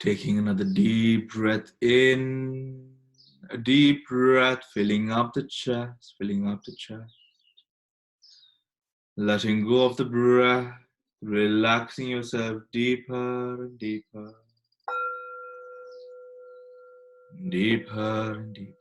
Taking another deep breath in, a deep breath filling up the chest, filling up the chest. Letting go of the breath, relaxing yourself deeper and deeper, deeper and deeper.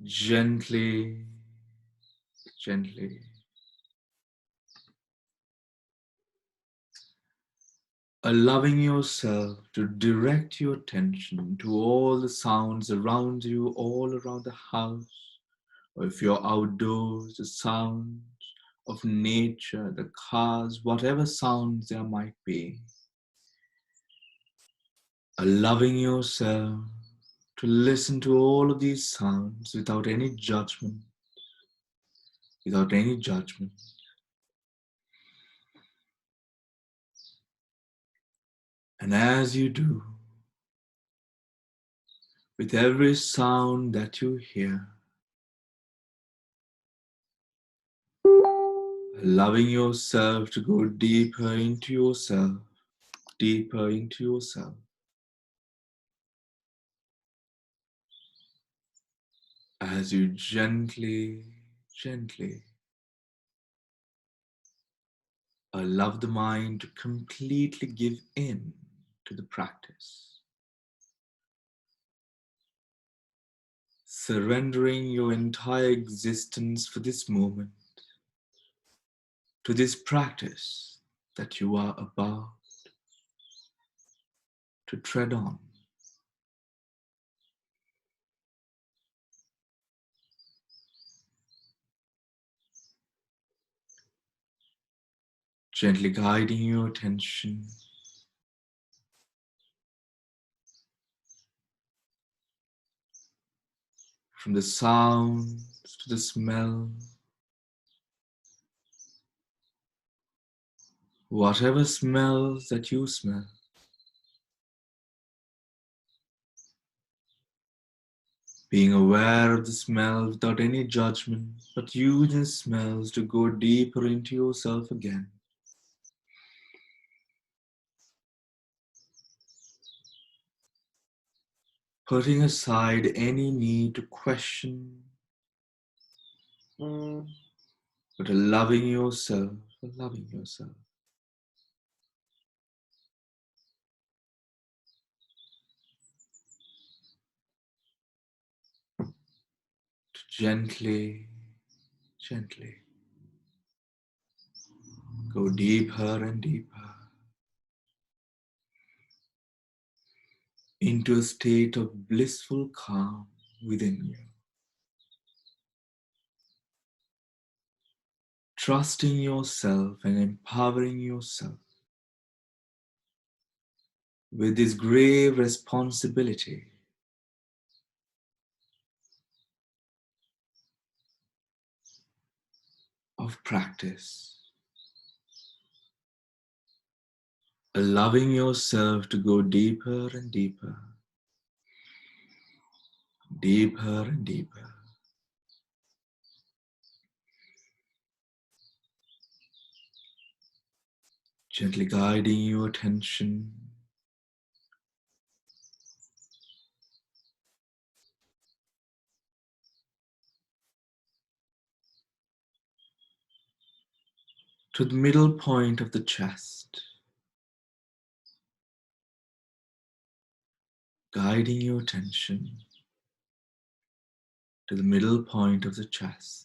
Gently, gently. Allowing yourself to direct your attention to all the sounds around you, all around the house, or if you're outdoors, the sounds of nature, the cars, whatever sounds there might be. Allowing yourself to listen to all of these sounds without any judgment, without any judgment. And as you do, with every sound that you hear, allowing yourself to go deeper into yourself, deeper into yourself. As you gently, gently allow the mind to completely give in to the practice. Surrendering your entire existence for this moment to this practice that you are about to tread on. Gently guiding your attention from the sounds to the smell, whatever smells that you smell. Being aware of the smell without any judgment, but using smells to go deeper into yourself again. Putting aside any need to question, but allowing yourself, to gently, gently go deeper and deeper into a state of blissful calm within you. Trusting yourself and empowering yourself with this grave responsibility of practice. Allowing yourself to go deeper and deeper, deeper and deeper. Gently guiding your attention to the middle point of the chest. Guiding your attention to the middle point of the chest.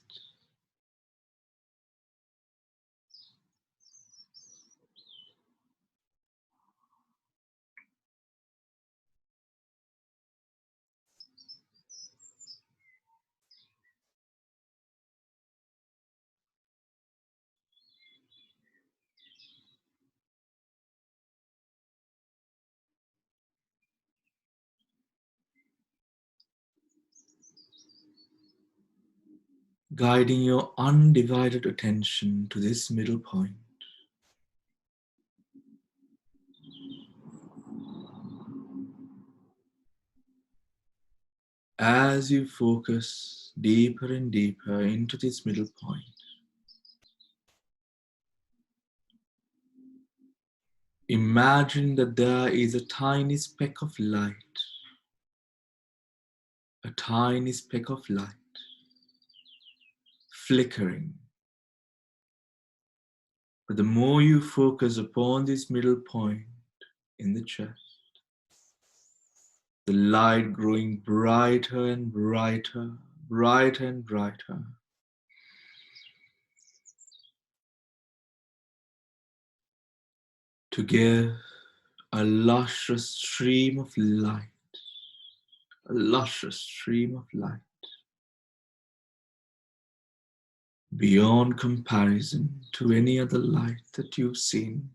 Guiding your undivided attention to this middle point. As you focus deeper and deeper into this middle point, imagine that there is a tiny speck of light, a tiny speck of light, flickering. But the more you focus upon this middle point in the chest, the light growing brighter and brighter, brighter and brighter, to give a luscious stream of light, a luscious stream of light, beyond comparison to any other light that you've seen,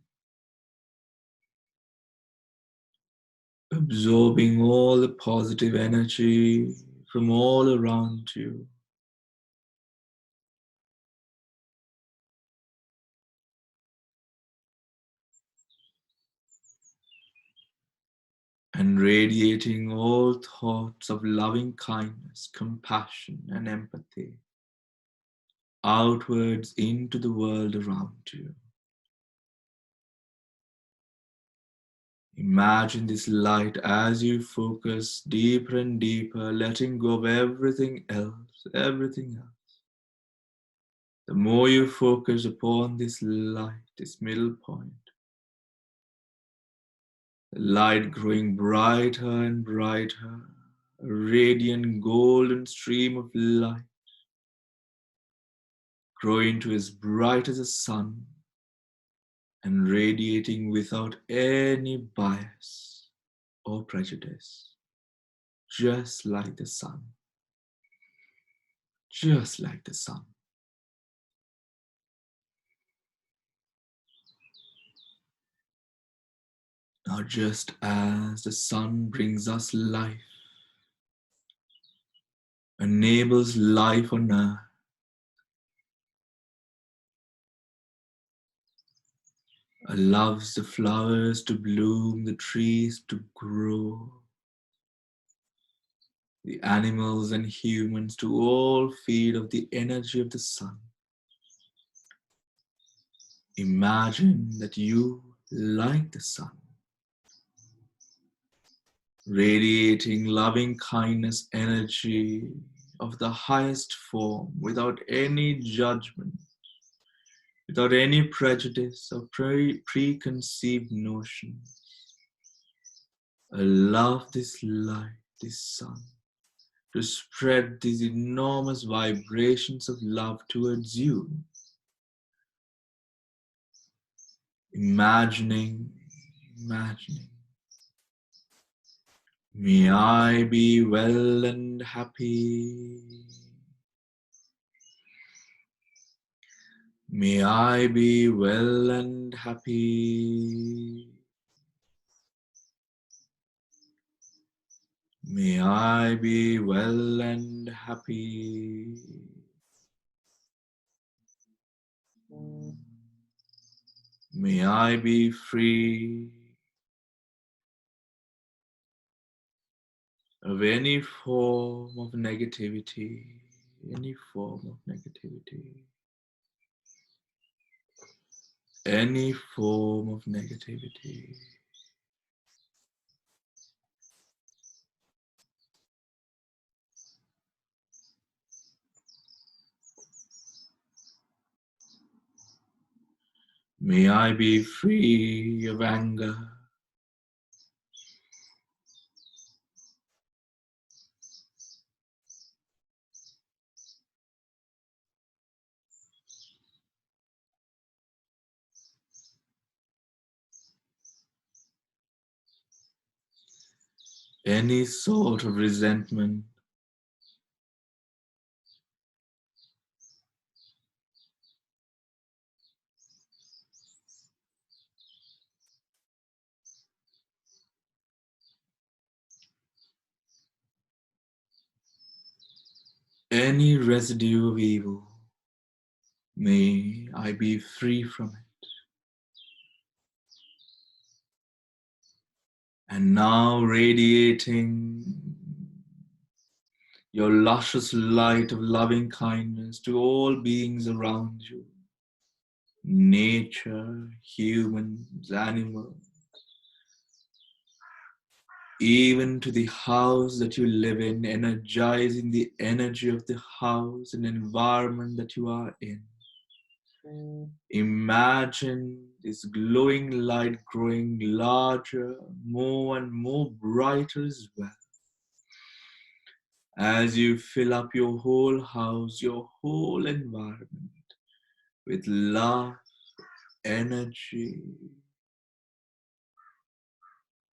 absorbing all the positive energy from all around you, and radiating all thoughts of loving kindness, compassion, and empathy outwards into the world around you. Imagine this light as you focus deeper and deeper, letting go of everything else, everything else. The more you focus upon this light, this middle point, the light growing brighter and brighter, a radiant golden stream of light, growing to as bright as the sun and radiating without any bias or prejudice, just like the sun, just like the sun. Now, just as the sun brings us life, enables life on earth, allows the flowers to bloom, the trees to grow, the animals and humans to all feed of the energy of the sun. Imagine that you, like the sun, radiating loving kindness energy of the highest form without any judgment, without any prejudice or preconceived notions. Allow this light, this sun, to spread these enormous vibrations of love towards you. Imagining, may I be well and happy. May I be well and happy. May I be well and happy. May I be free of any form of negativity, any form of negativity, any form of negativity. May I be free of anger. Any sort of resentment. Any residue of evil. May I be free from it. And now radiating your luscious light of loving kindness to all beings around you, nature, humans, animals, even to the house that you live in, energizing the energy of the house and environment that you are in. Imagine this glowing light growing larger, more and more brighter as well. As you fill up your whole house, your whole environment with love, energy,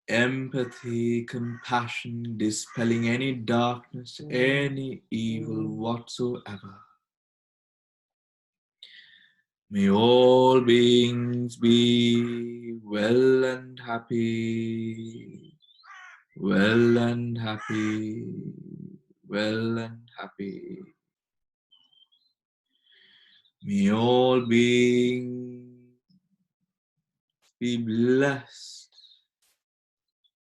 empathy, compassion, dispelling any darkness, any evil whatsoever. May all beings be well and happy, well and happy, well and happy. May all beings be blessed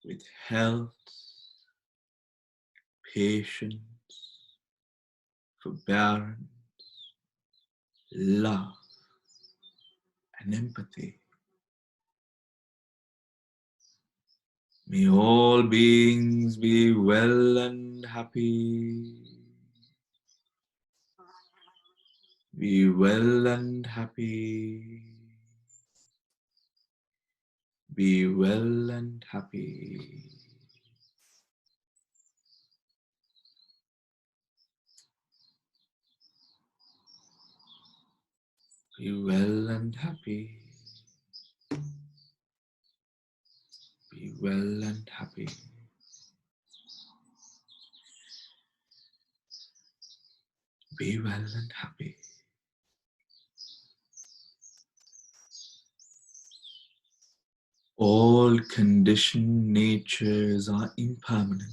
with health, patience, forbearance, love, and empathy. May all beings be well and happy. Be well and happy. Be well and happy. Be well and happy. Be well and happy. Be well and happy. All conditioned natures are impermanent.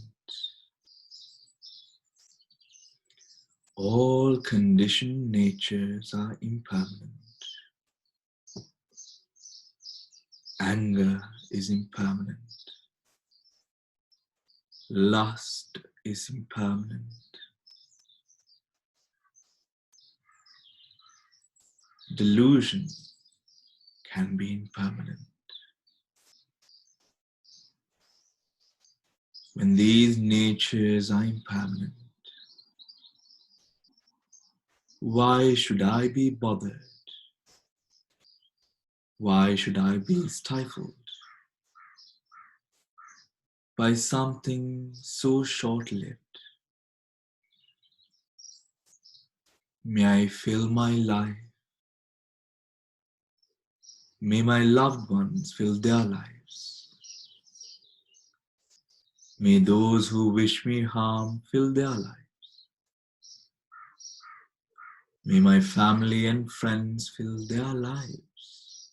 All conditioned natures are impermanent. Anger is impermanent. Lust is impermanent. Delusion can be impermanent. When these natures are impermanent, why should I be bothered? Why should I be stifled by something so short-lived? May I fill my life. May my loved ones fill their lives. May those who wish me harm fill their lives. May my family and friends fill their lives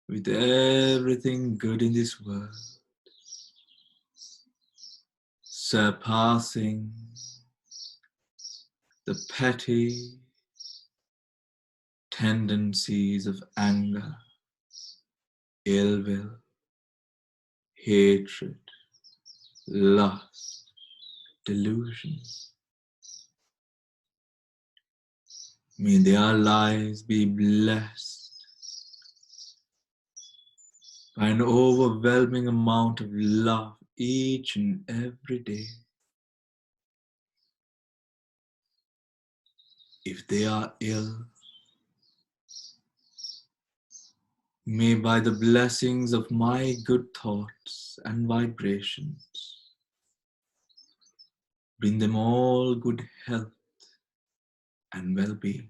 with everything good in this world, surpassing the petty tendencies of anger, ill will, hatred, lust, delusion. May their lives be blessed by an overwhelming amount of love each and every day. If they are ill, may by the blessings of my good thoughts and vibrations bring them all good health and well-being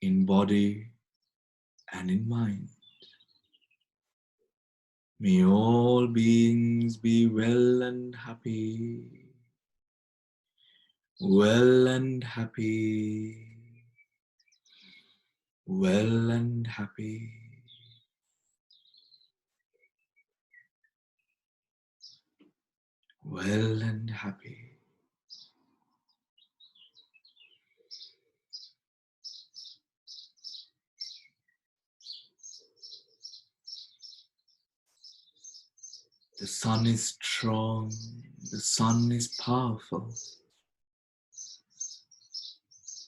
in body and in mind. May all beings be well and happy, well and happy, well and happy, well and happy. The sun is strong, the sun is powerful.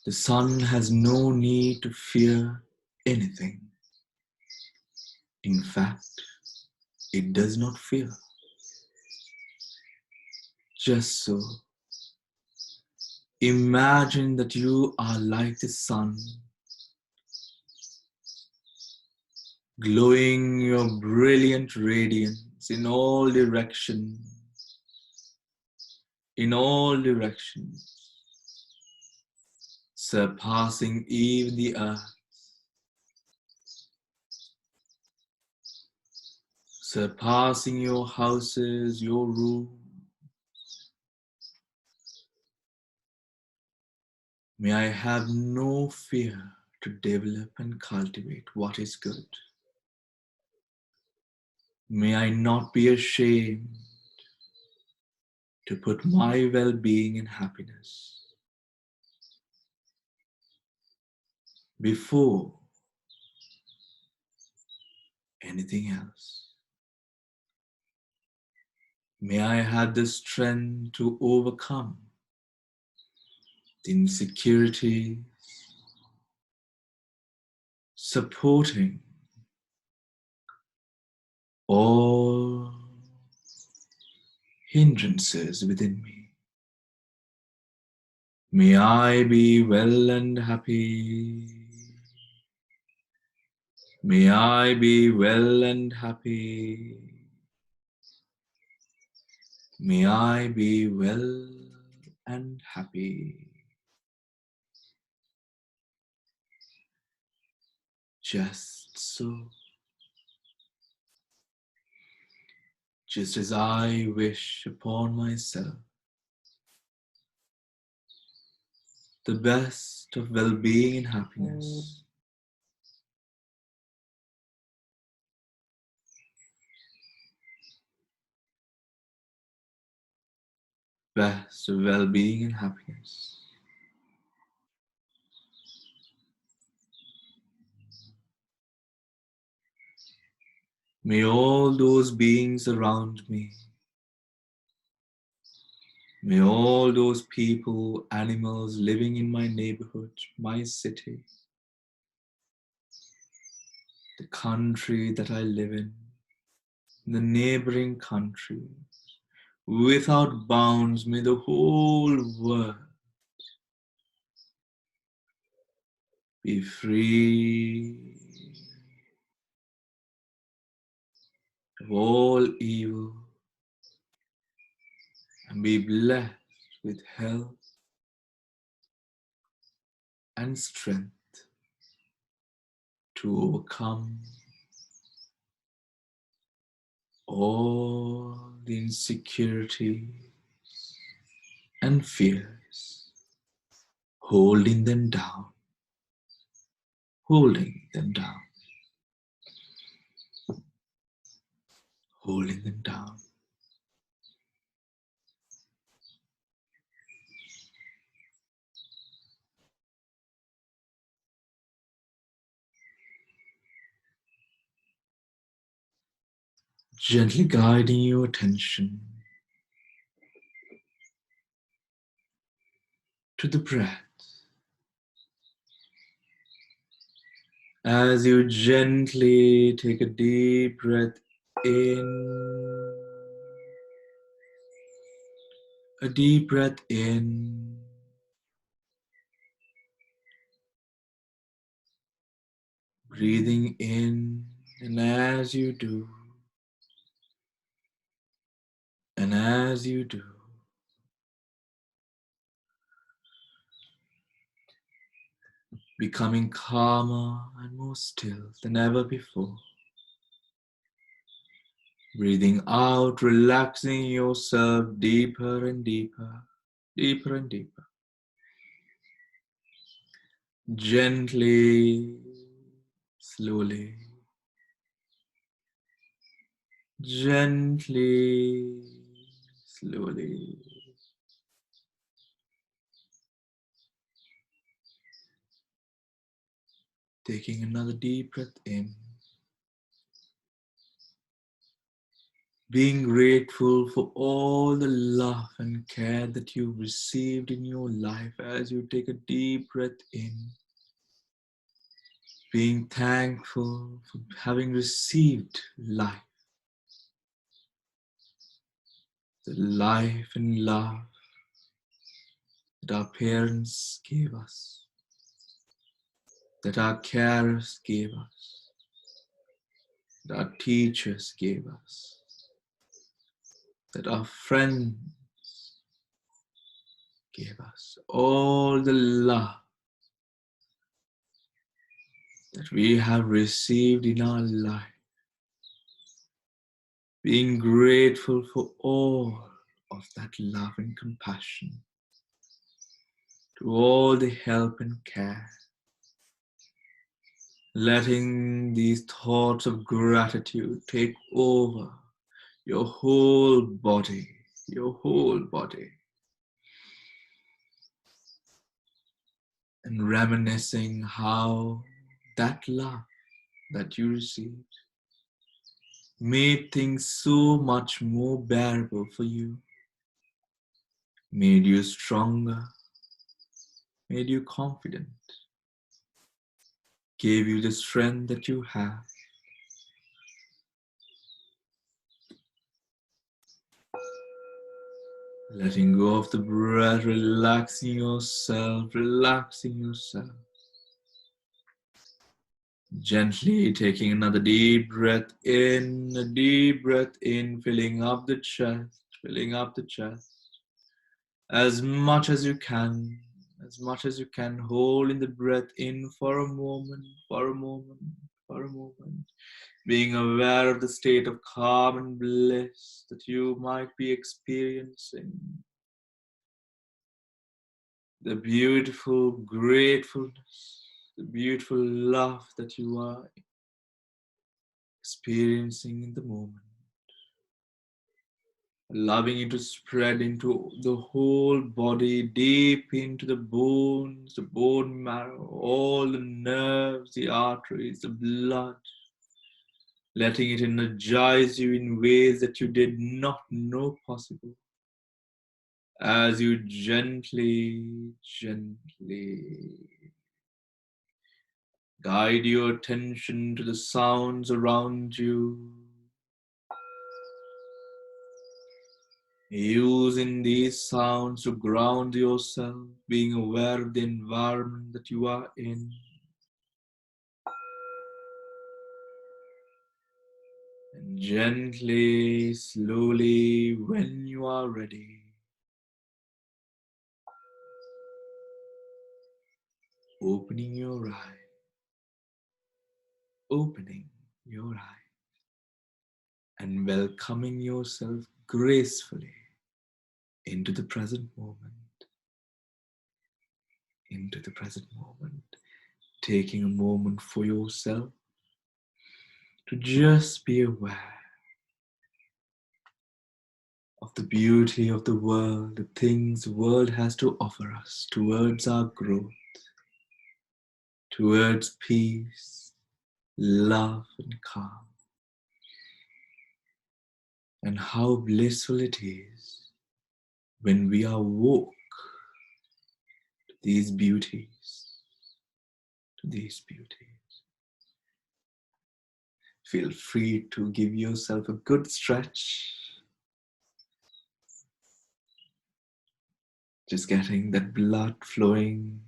The sun has no need to fear anything. In fact, it does not fear. Just so, imagine that you are like the sun, glowing your brilliant radiance in all directions, surpassing even the earth, surpassing your houses, your room. May I have no fear to develop and cultivate what is good. May I not be ashamed to put my well-being and happiness before anything else. May I have the strength to overcome the insecurities, supporting all hindrances within me. May I be well and happy. May I be well and happy. May I be well and happy. Just so. Just as I wish upon myself the best of well-being and happiness. Best of well-being and happiness. May all those beings around me, may all those people, animals living in my neighborhood, my city, the country that I live in, the neighboring country, without bounds, may the whole world be free of all evil and be blessed with health and strength to overcome all the insecurity and fears, holding them down, holding them down, holding them down. Gently guiding your attention to the breath. As you gently take a deep breath in, a deep breath in, breathing in, and as you do, becoming calmer and more still than ever before. Breathing out, relaxing yourself deeper and deeper, deeper and deeper. Gently, slowly, gently, slowly. Taking another deep breath in Being grateful for all the love and care that you've received in your life as you take a deep breath in. Being thankful for having received life, the life and love that our parents gave us, that our carers gave us, that our teachers gave us, that our friends gave us. All the love that we have received in our life. Being grateful for all of that love and compassion, to all the help and care. Letting these thoughts of gratitude take over your whole body, and reminiscing how that love that you received made things so much more bearable for you, made you stronger, made you confident, gave you the strength that you have. Letting go of the breath, relaxing yourself. Gently taking another deep breath in, a deep breath in, filling up the chest. As much as you can, holding the breath in for a moment. Being aware of the state of calm and bliss that you might be experiencing. The beautiful gratefulness, the beautiful love that you are experiencing in the moment. Allowing it to spread into the whole body, deep into the bones, the bone marrow, all the nerves, the arteries, the blood. Letting it energize you in ways that you did not know possible. As you gently guide your attention to the sounds around you, using these sounds to ground yourself, being aware of the environment that you are in. And gently, slowly, when you are ready, opening your eye, and welcoming yourself gracefully into the present moment, taking a moment for yourself to just be aware of the beauty of the world, the things the world has to offer us towards our growth, towards peace, love and calm. And how blissful it is when we are woke to these beauties, Feel free to give yourself a good stretch. Just getting that blood flowing.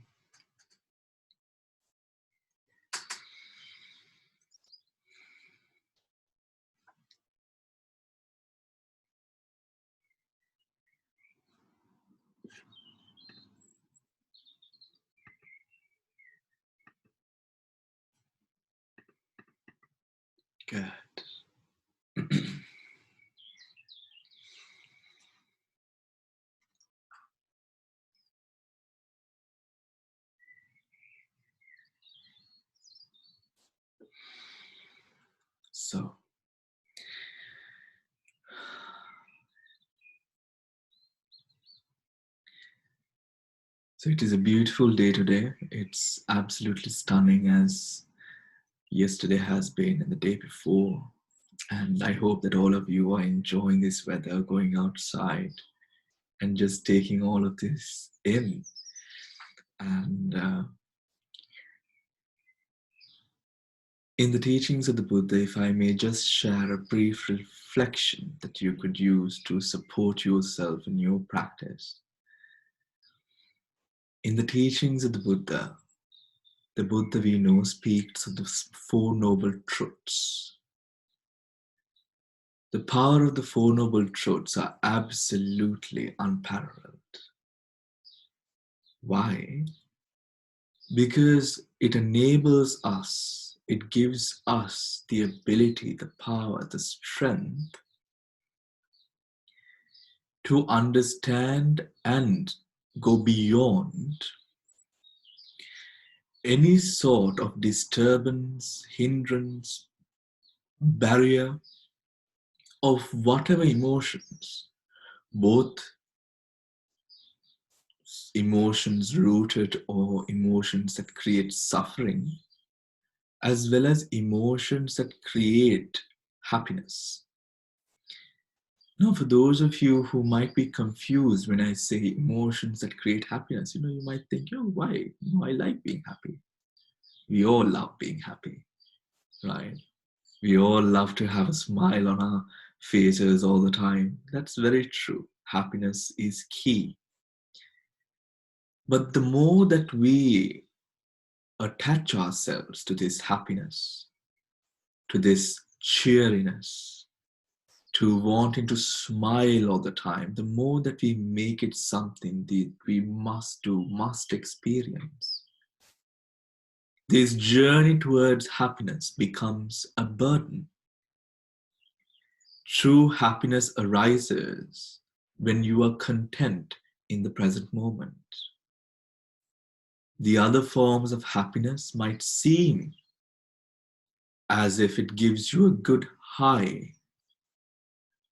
Good. So it is a beautiful day today. It's absolutely stunning as yesterday has been and the day before. And I hope that all of you are enjoying this weather, going outside and just taking all of this in. And in the teachings of the Buddha, if I may just share a brief reflection that you could use to support yourself in your practice. In the teachings of the Buddha we know speaks of the Four Noble Truths. The power of the Four Noble Truths are absolutely unparalleled. Why? Because it enables us, it gives us the ability, the power, the strength to understand and go beyond any sort of disturbance, hindrance, barrier of whatever emotions, both emotions rooted or emotions that create suffering, as well as emotions that create happiness. Now, for those of you who might be confused when I say emotions that create happiness, you might think, why? I like being happy. We all love being happy, right? We all love to have a smile on our faces all the time. That's very true. Happiness is key. But the more that we attach ourselves to this happiness, to this cheeriness, to wanting to smile all the time, the more that we make it something that we must do, must experience, this journey towards happiness becomes a burden. True happiness arises when you are content in the present moment. The other forms of happiness might seem as if it gives you a good high,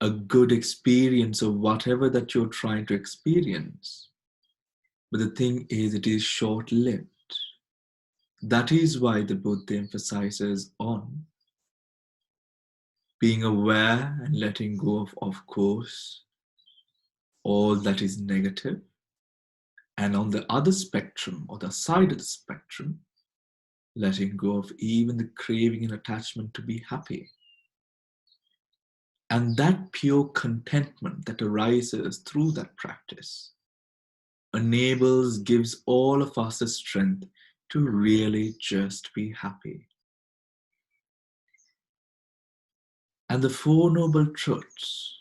a good experience of whatever that you're trying to experience. But the thing is, it is short-lived. That is why the Buddha emphasizes on being aware and letting go of course, all that is negative. And on the other spectrum, or the side of the spectrum, letting go of even the craving and attachment to be happy. And that pure contentment that arises through that practice gives all of us the strength to really just be happy. And the Four Noble Truths,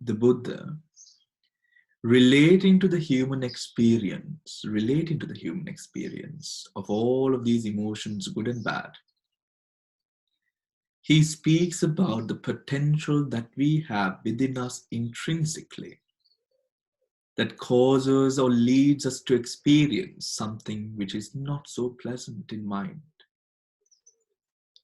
the Buddha, relating to the human experience of all of these emotions, good and bad, he speaks about the potential that we have within us intrinsically that causes or leads us to experience something which is not so pleasant in mind.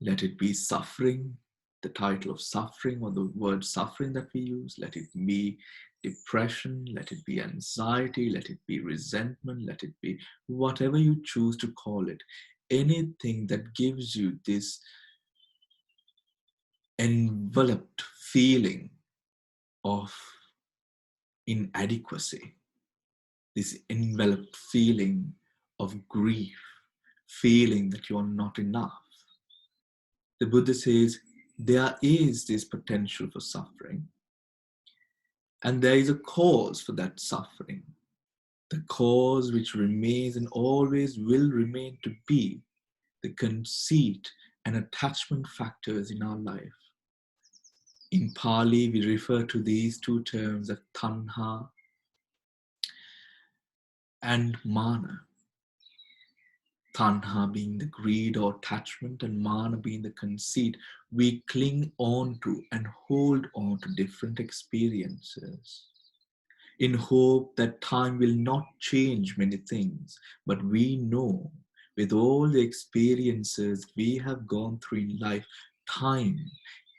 Let it be suffering, the title of suffering or the word suffering that we use. Let it be depression, let it be anxiety, let it be resentment, let it be whatever you choose to call it. Anything that gives you this enveloped feeling of inadequacy, this enveloped feeling of grief, feeling that you are not enough. The Buddha says there is this potential for suffering, and there is a cause for that suffering. The cause which remains and always will remain to be the conceit and attachment factors in our life. In Pali, we refer to these two terms as tanha and mana. Tanha being the greed or attachment, and mana being the conceit. We cling on to and hold on to different experiences in hope that time will not change many things. But we know with all the experiences we have gone through in life, time,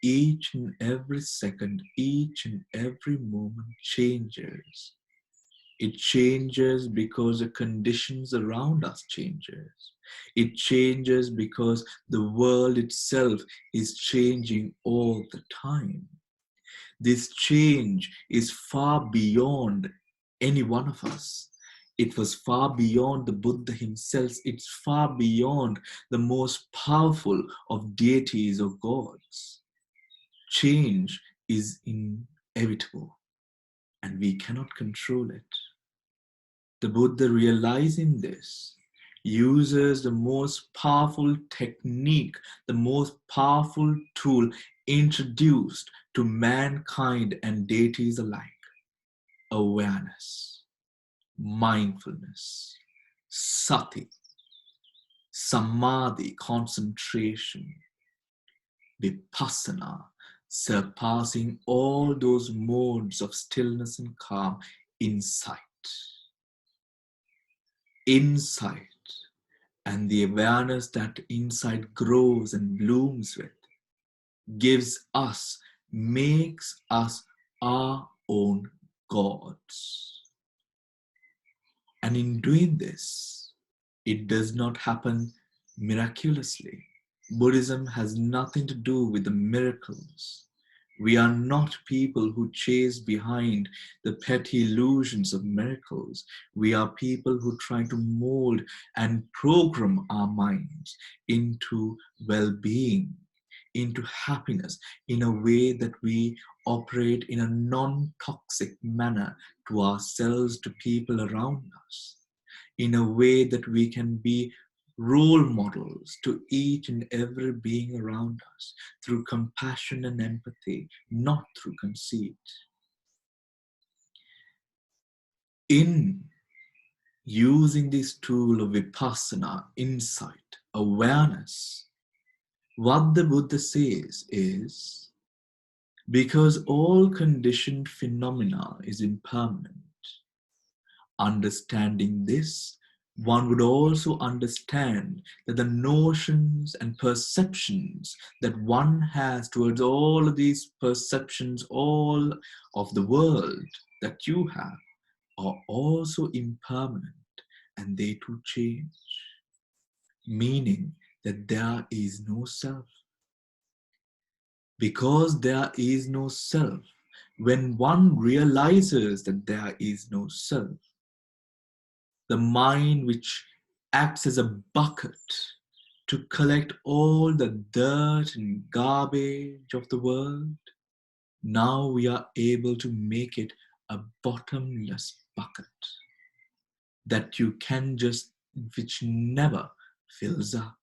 each and every second, each and every moment changes. It changes because the conditions around us changes. It changes because the world itself is changing all the time. This change is far beyond any one of us. It was far beyond the Buddha himself. It's far beyond the most powerful of deities or gods. Change is inevitable and we cannot control it. The Buddha, realizing this, uses the most powerful technique, the most powerful tool introduced to mankind and deities alike: awareness, mindfulness, sati, samadhi, concentration, vipassana, surpassing all those modes of stillness and calm, insight. Insight and the awareness that insight grows and blooms with gives us, makes us our own gods. And in doing this, it does not happen miraculously. Buddhism has nothing to do with the miracles. We are not people who chase behind the petty illusions of miracles. We are people who try to mold and program our minds into well-being, into happiness, in a way that we operate in a non-toxic manner to ourselves, to people around us, in a way that we can be role models to each and every being around us through compassion and empathy, not through conceit. In using this tool of vipassana, insight, awareness, what the Buddha says is, because all conditioned phenomena is impermanent, understanding this, one would also understand that the notions and perceptions that one has towards all of these perceptions, all of the world that you have, are also impermanent and they too change, meaning that there is no self. Because there is no self, when one realizes that there is no self, the mind, which acts as a bucket to collect all the dirt and garbage of the world, now we are able to make it a bottomless bucket that you can just, which never fills up,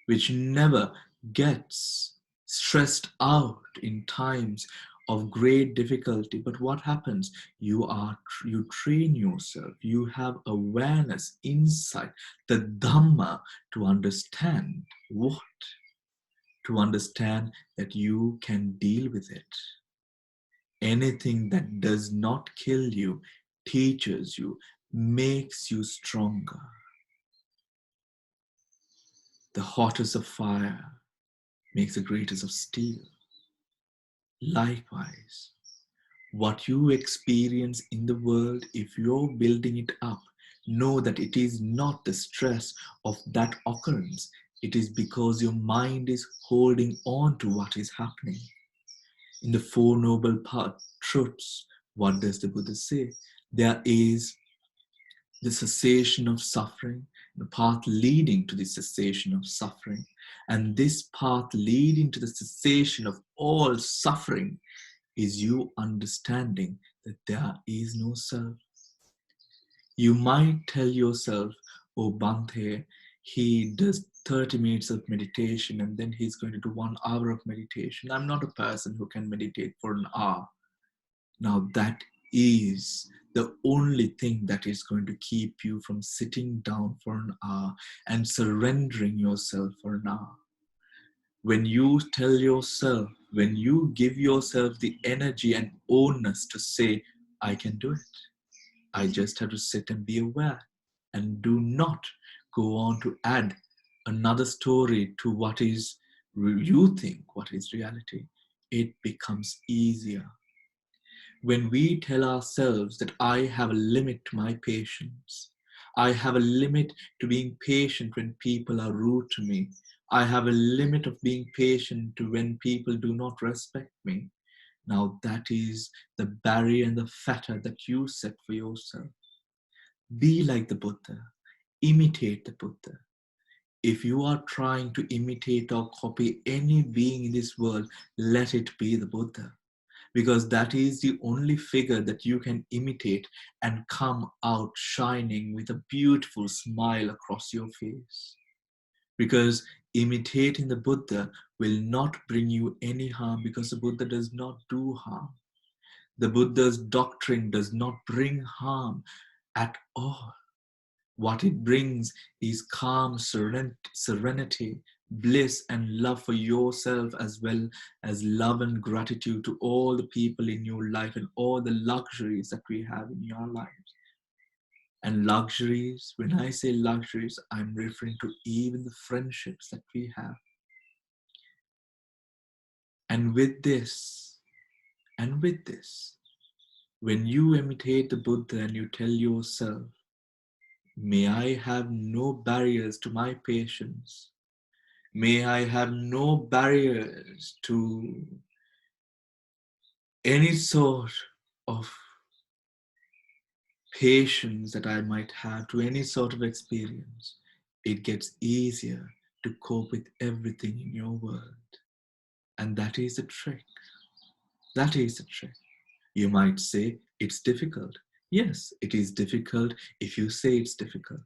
which never gets stressed out in times of great difficulty. But what happens? You train yourself, you have awareness, insight, the Dhamma, to understand what? To understand that you can deal with it. Anything that does not kill you teaches you, makes you stronger. The hottest of fire makes the greatest of steel. Likewise, what you experience in the world, if you're building it up, know that it is not the stress of that occurrence. It is because your mind is holding on to what is happening. In the Four Noble Truths, what does the Buddha say? There is the cessation of suffering, the path leading to the cessation of suffering. And this path leading to the cessation of all suffering is you understanding that there is no self. You might tell yourself, oh, Bhante, he does 30 minutes of meditation and then he's going to do 1 hour of meditation. I'm not a person who can meditate for an hour. Now that is the only thing that is going to keep you from sitting down for an hour and surrendering yourself for an hour. When you tell yourself, when you give yourself the energy and ownness to say, I can do it. I just have to sit and be aware and do not go on to add another story to what is you think, what is reality. It becomes easier. When we tell ourselves that I have a limit to my patience, I have a limit to being patient when people are rude to me. I have a limit of being patient to when people do not respect me. Now that is the barrier and the fetter that you set for yourself. Be like the Buddha. Imitate the Buddha. If you are trying to imitate or copy any being in this world, let it be the Buddha. Because that is the only figure that you can imitate and come out shining with a beautiful smile across your face. Because imitating the Buddha will not bring you any harm, because the Buddha does not do harm. The Buddha's doctrine does not bring harm at all. What it brings is calm, serenity, bliss, and love for yourself, as well as love and gratitude to all the people in your life and all the luxuries that we have in your lives. And luxuries, when I say luxuries, I'm referring to even the friendships that we have. And with this, when you imitate the Buddha and you tell yourself, may I have no barriers to my patience. May I have no barriers to any sort of patience that I might have, to any sort of experience. It gets easier to cope with everything in your world. And that is the trick. That is the trick. You might say it's difficult. Yes, it is difficult if you say it's difficult.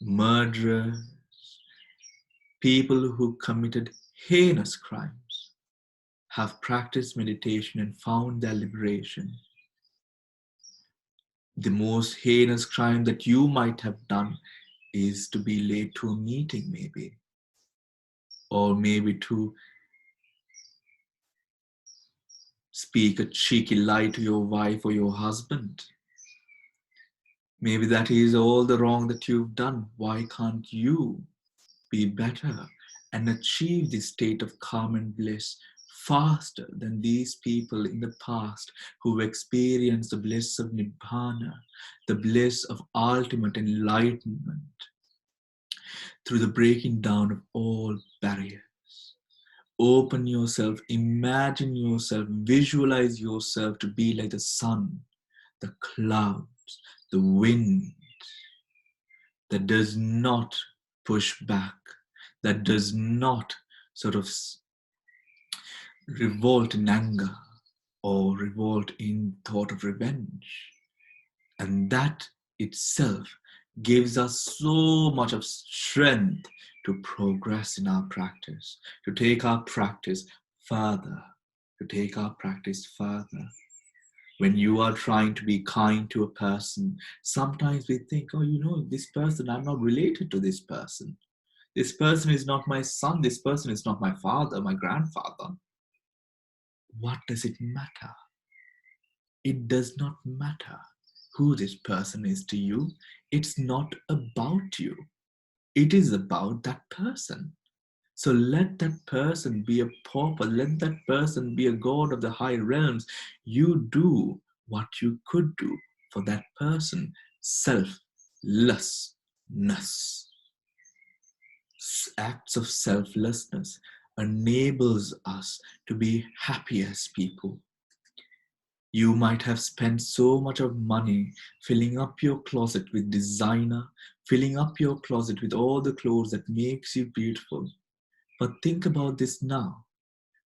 Murderers, people who committed heinous crimes, have practiced meditation and found their liberation. The most heinous crime that you might have done is to be late to a meeting, maybe, or maybe to speak a cheeky lie to your wife or your husband. Maybe that is all the wrong that you've done. Why can't you be better and achieve this state of calm and bliss faster than these people in the past who experienced the bliss of Nibbana, the bliss of ultimate enlightenment through the breaking down of all barriers? Open yourself, imagine yourself, visualize yourself to be like the sun, the clouds, the wind that does not push back, that does not sort of revolt in anger or revolt in thought of revenge. And that itself gives us so much of strength to progress in our practice, to take our practice further, to take our practice further. When you are trying to be kind to a person, sometimes we think, oh, you know, this person, I'm not related to this person. This person is not my son. This person is not my father, my grandfather. What does it matter? It does not matter who this person is to you. It's not about you. It is about that person. So let that person be a pauper. Let that person be a god of the high realms. You do what you could do for that person. Selflessness. Acts of selflessness enables us to be happy as people. You might have spent so much of money filling up your closet with designer, filling up your closet with all the clothes that makes you beautiful. But think about this now.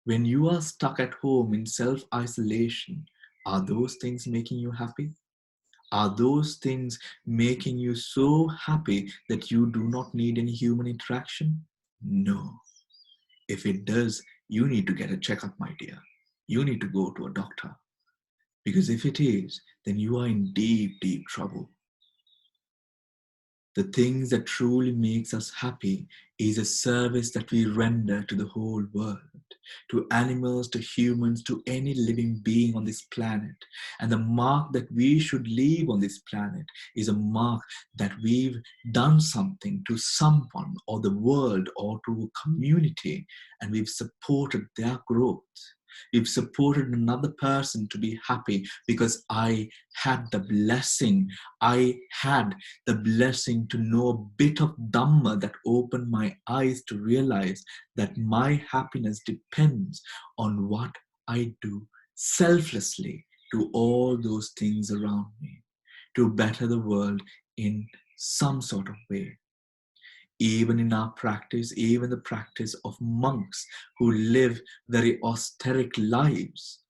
When you are stuck at home in self-isolation, are those things making you happy? Are those things making you so happy that you do not need any human interaction? No. If it does, you need to get a checkup, my dear. You need to go to a doctor. Because if it is, then you are in deep, deep trouble. The things that truly makes us happy is a service that we render to the whole world, to animals, to humans, to any living being on this planet. And the mark that we should leave on this planet is a mark that we've done something to someone or the world or to a community, and we've supported their growth. You've supported another person to be happy because I had the blessing. I had the blessing to know a bit of Dhamma that opened my eyes to realize that my happiness depends on what I do selflessly to all those things around me, to better the world in some sort of way. Even in our practice, even the practice of monks who live very austeric lives,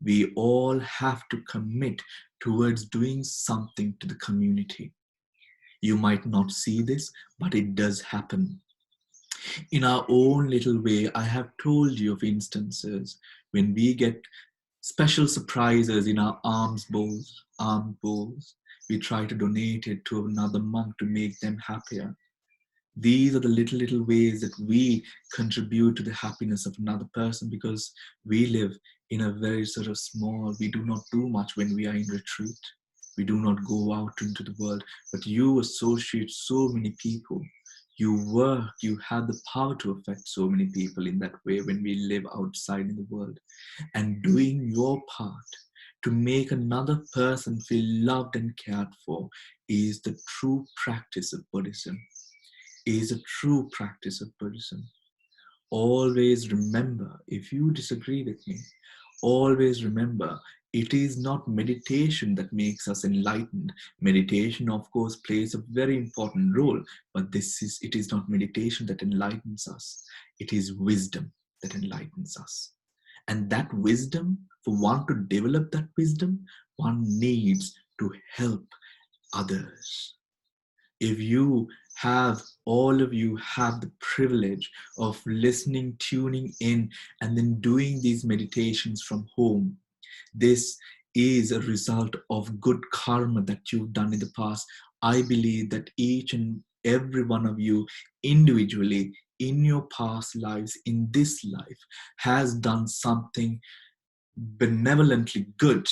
we all have to commit towards doing something to the community. You might not see this, but it does happen. In our own little way, I have told you of instances when we get special surprises in our alms bowls. We try to donate it to another monk to make them happier. These are the little ways that we contribute to the happiness of another person, because we live in a very sort of small, we do not do much when we are in retreat. We do not go out into the world, but you associate so many people. You work, you have the power to affect so many people in that way when we live outside in the world. And doing your part to make another person feel loved and cared for is the true practice of Buddhism. Is a true practice of Buddhism. Always remember, if you disagree with me, always remember, it is not meditation that makes us enlightened. Meditation, of course, plays a very important role, but it is not meditation that enlightens us. It is wisdom that enlightens us. And that wisdom, for one to develop that wisdom, one needs to help others. If all of you have the privilege of listening, tuning in, and then doing these meditations from home, this is a result of good karma that you've done in the past. I believe that each and every one of you individually in your past lives, in this life, has done something benevolently good,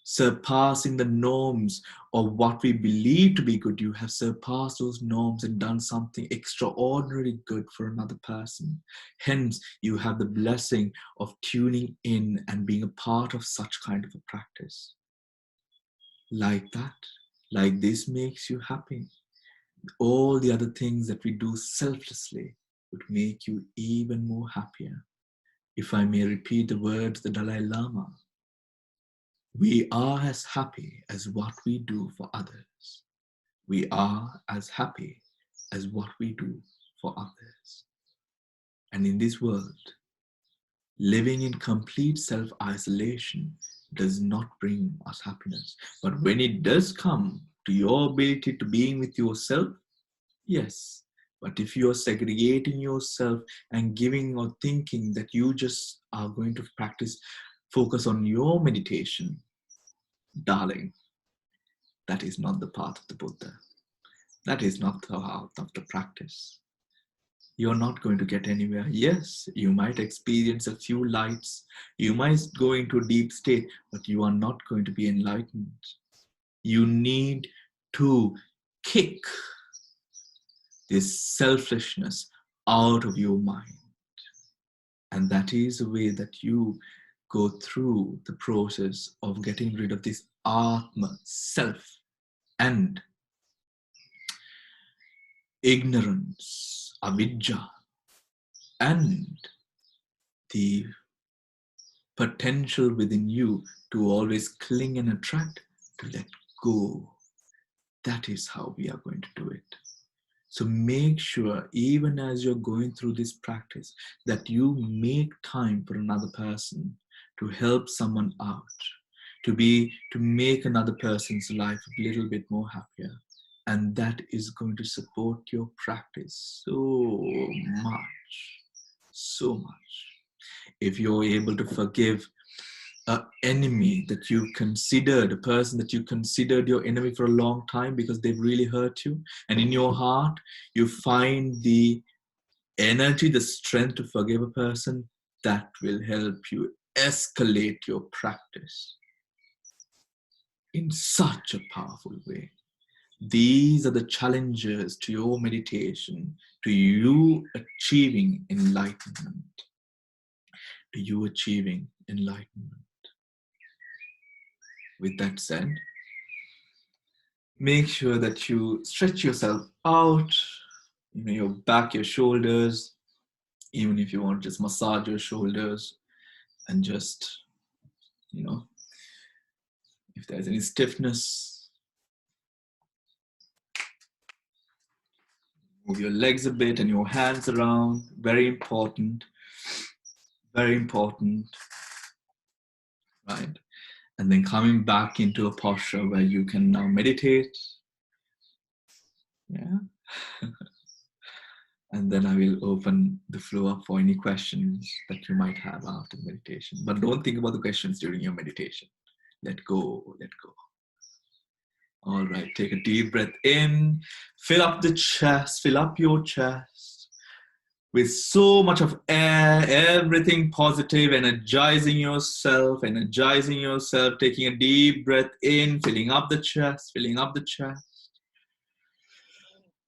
surpassing the norms of what we believe to be good. You have surpassed those norms and done something extraordinarily good for another person. Hence, you have the blessing of tuning in and being a part of such kind of a practice. Like that, like this makes you happy. All the other things that we do selflessly would make you even more happier. If I may repeat the words of the Dalai Lama, we are as happy as what we do for others. We are as happy as what we do for others. And in this world, living in complete self-isolation does not bring us happiness. But when it does come to your ability to being with yourself, yes. But if you're segregating yourself and giving or thinking that you just are going to focus on your meditation, darling, that is not the path of the Buddha. That is not the path of the practice. You're not going to get anywhere. Yes, you might experience a few lights. You might go into a deep state, but you are not going to be enlightened. You need to kick this selfishness out of your mind. And that is the way that you go through the process of getting rid of this Atma, self, and ignorance, avidya, and the potential within you to always cling and attract, to let go. That is how we are going to do it. So make sure, even as you're going through this practice, that you make time for another person, to help someone out, to make another person's life a little bit more happier. And that is going to support your practice so much, so much. If you're able to forgive an enemy that you considered, a person that you considered your enemy for a long time because they've really hurt you, and in your heart you find the energy, the strength to forgive a person, that will help you escalate your practice in such a powerful way. These are the challenges to your meditation, to you achieving enlightenment. to you achieving enlightenment. With that said, make sure that you stretch yourself out, your back, your shoulders, even if you want to just massage your shoulders and just, if there's any stiffness, move your legs a bit and your hands around. Very important. Very important. Right? And then coming back into a posture where you can now meditate. Yeah. And then I will open the floor up for any questions that you might have after the meditation. But don't think about the questions during your meditation. Let go, let go. All right, take a deep breath in. Fill up the chest, fill up your chest with so much of air, everything positive, energizing yourself, taking a deep breath in, filling up the chest, filling up the chest.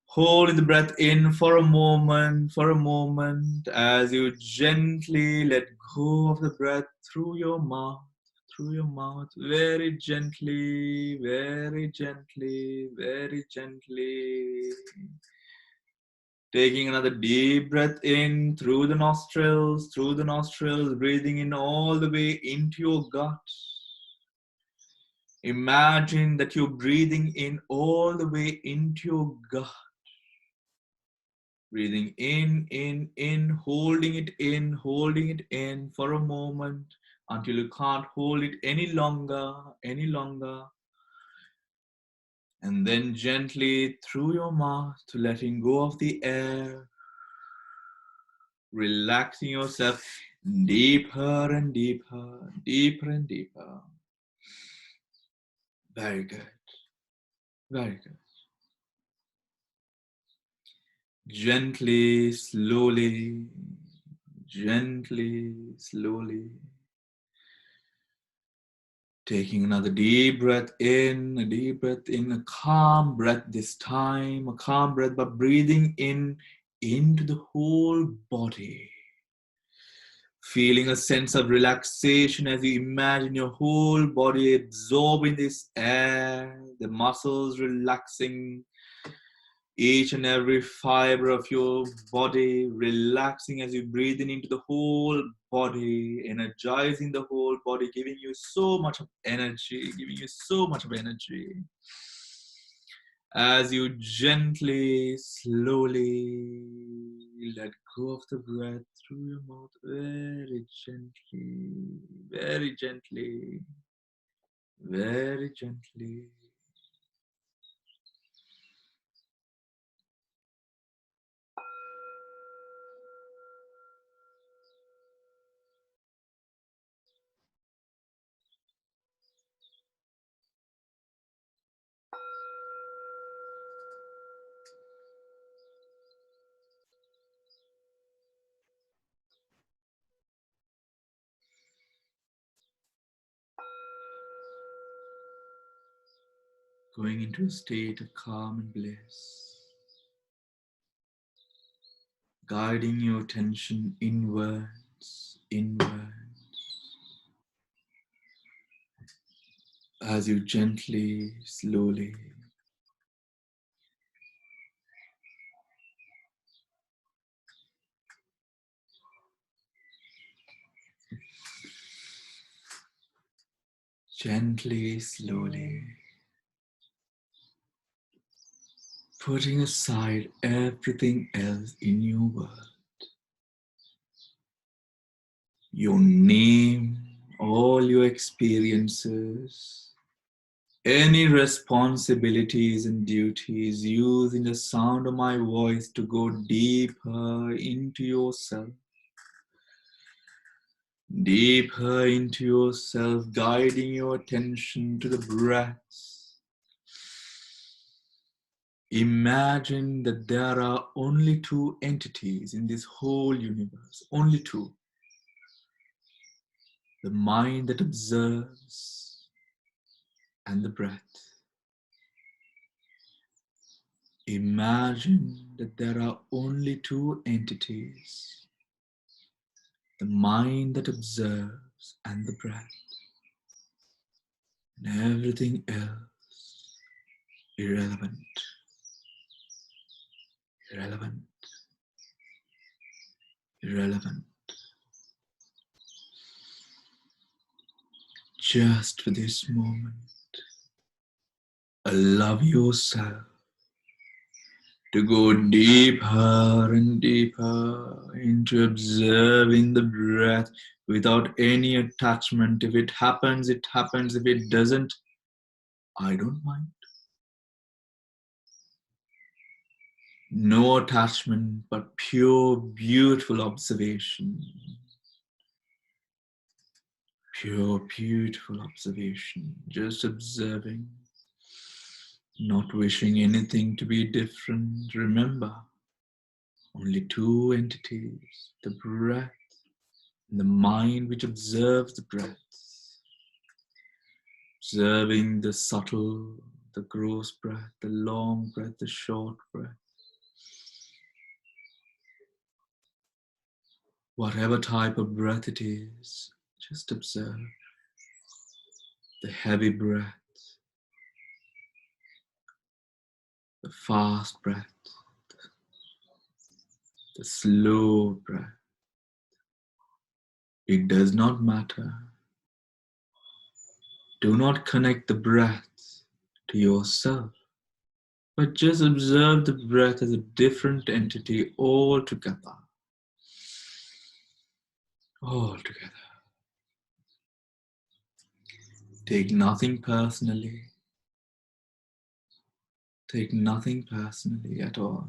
Hold the breath in for a moment, as you gently let go of the breath through your mouth, very gently, very gently, very gently. Taking another deep breath in through the nostrils, breathing in all the way into your gut. Imagine that you're breathing in all the way into your gut. Breathing in, holding it in for a moment until you can't hold it any longer. And then gently through your mouth to letting go of the air, relaxing yourself deeper and deeper, deeper and deeper. Very good. Very good. Gently, slowly, taking another deep breath in, a calm breath this time, a calm breath, but breathing in into the whole body. Feeling a sense of relaxation as you imagine your whole body absorbing this air, the muscles relaxing, each and every fiber of your body relaxing as you breathe in into the whole body, energizing the whole body, giving you so much of energy, As you gently, slowly let go of the breath through your mouth, very gently, very gently, very gently. Going into a state of calm and bliss, guiding your attention inwards, as you gently, slowly slowly, putting aside everything else in your world. Your name, all your experiences, any responsibilities and duties, using the sound of my voice to go deeper into yourself. Deeper into yourself, guiding your attention to the breath. Imagine that there are only two entities in this whole universe, only two. The mind that observes and the breath. Imagine that there are only two entities. the mind that observes and the breath, and everything else irrelevant, irrelevant, irrelevant. Just for this moment, allow yourself to go deeper and deeper into observing the breath without any attachment. If it happens, it happens. If it doesn't, I don't mind. No attachment, but pure, beautiful observation. Pure, beautiful observation. Just observing, not wishing anything to be different. Remember, only two entities, the breath and the mind which observes the breath. Observing the subtle, the gross breath, the long breath, the short breath. Whatever type of breath it is, just observe the heavy breath, the fast breath, the slow breath. It does not matter. Do not connect the breath to yourself, but just observe the breath as a different entity altogether. Altogether. Take nothing personally. Take nothing personally at all.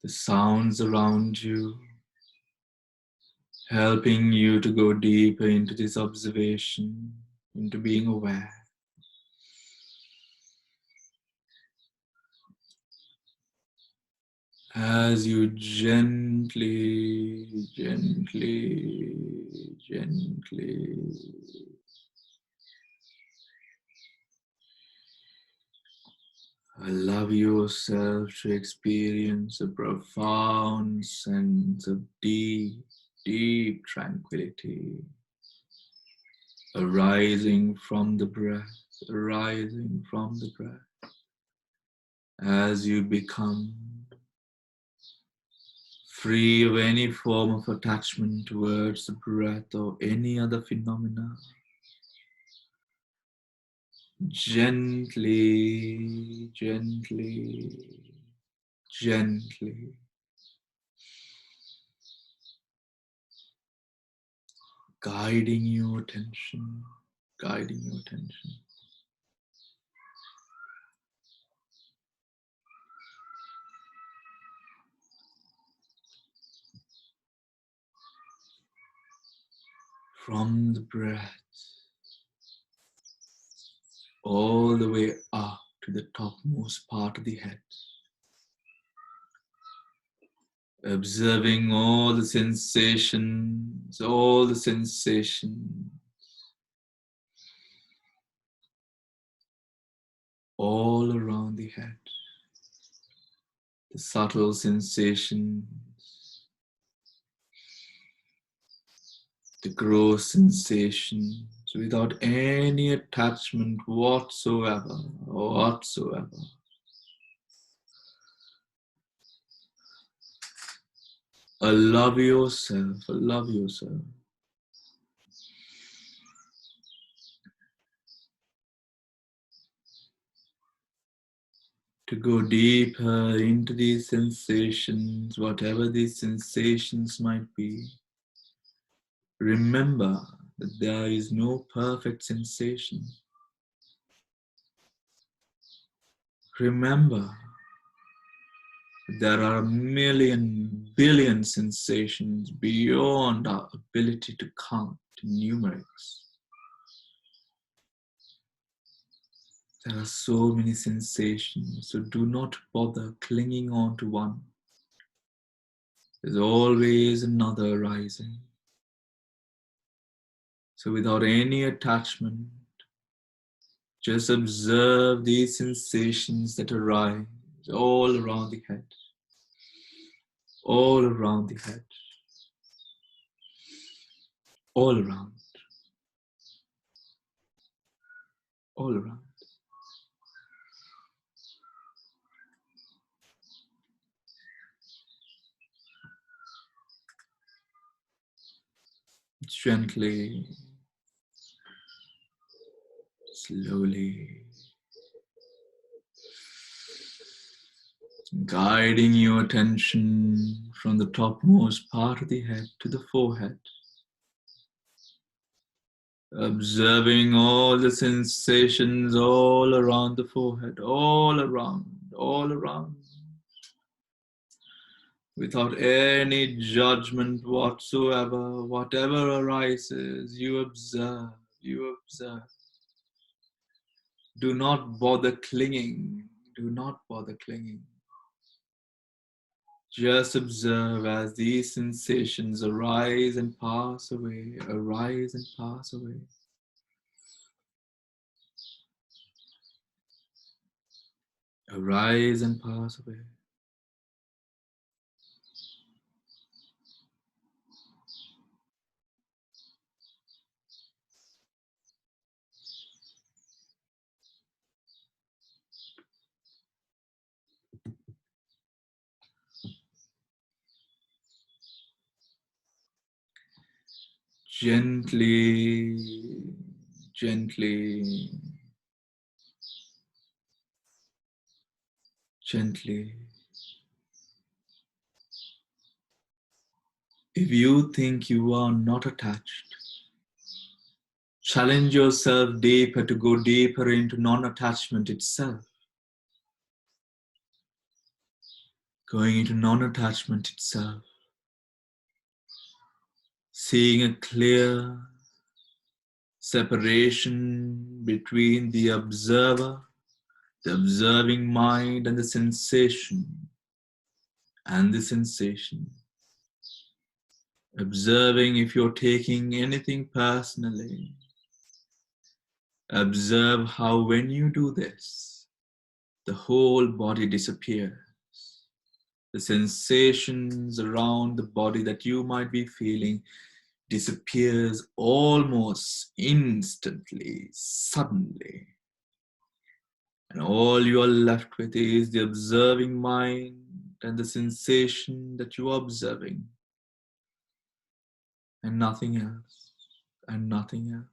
The sounds around you, helping you to go deeper into this observation, into being aware. As you gently, gently, gently allow yourself to experience a profound sense of deep, deep tranquility arising from the breath, arising from the breath. As you become free of any form of attachment towards the breath or any other phenomena, gently, gently, gently guiding your attention, guiding your attention from the breath all the way up to the topmost part of the head, observing all the sensations all around the head, the subtle sensations, the gross sensations, without any attachment whatsoever. Allow yourself to go deeper into these sensations, whatever these sensations might be. Remember that there is no perfect sensation. Remember that there are a million, billion sensations beyond our ability to count in numerics. There are so many sensations, so do not bother clinging on to one. There's always another arising. So without any attachment, Just observe these sensations that arise all around the head, all around the head, all around, all around. Gently, slowly, guiding your attention from the topmost part of the head to the forehead, observing all the sensations all around the forehead, all around, without any judgment whatsoever. Whatever arises, you observe, you observe. Do not bother clinging, do not bother clinging. Just observe as these sensations arise and pass away, arise and pass away. Arise and pass away. Gently, gently, gently. If you think you are not attached, challenge yourself deeper to go deeper into non-attachment itself. Going into non-attachment itself. Seeing a clear separation between the observer, the observing mind, and the sensation. And the sensation. Observing if you're taking anything personally. Observe how when you do this, the whole body disappears. The sensations around the body that you might be feeling disappears almost instantly, suddenly. And all you are left with is the observing mind and the sensation that you are observing. And nothing else. And nothing else.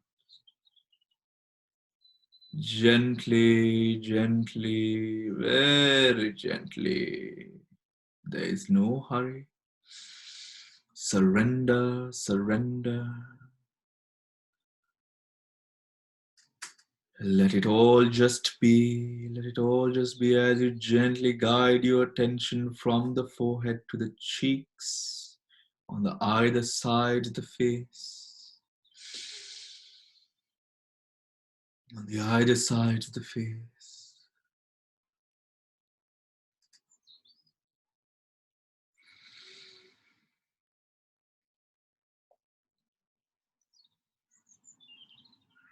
Gently, gently, very gently. There is no hurry. Surrender, surrender. Let it all just be. Let it all just be as you gently guide your attention from the forehead to the cheeks, on the either side of the face. On the either side of the face.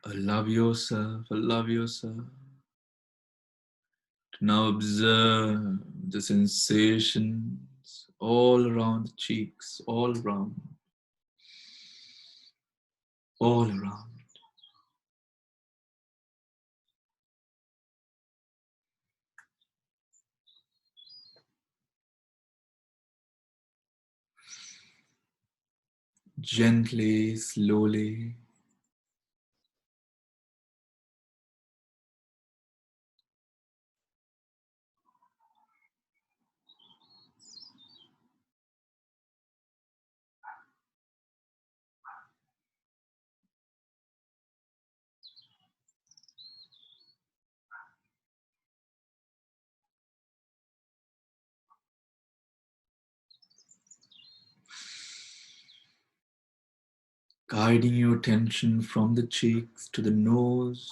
Allow yourself, allow yourself to now observe the sensations all around the cheeks, all around, all around. Gently, slowly. Guiding your attention from the cheeks to the nose,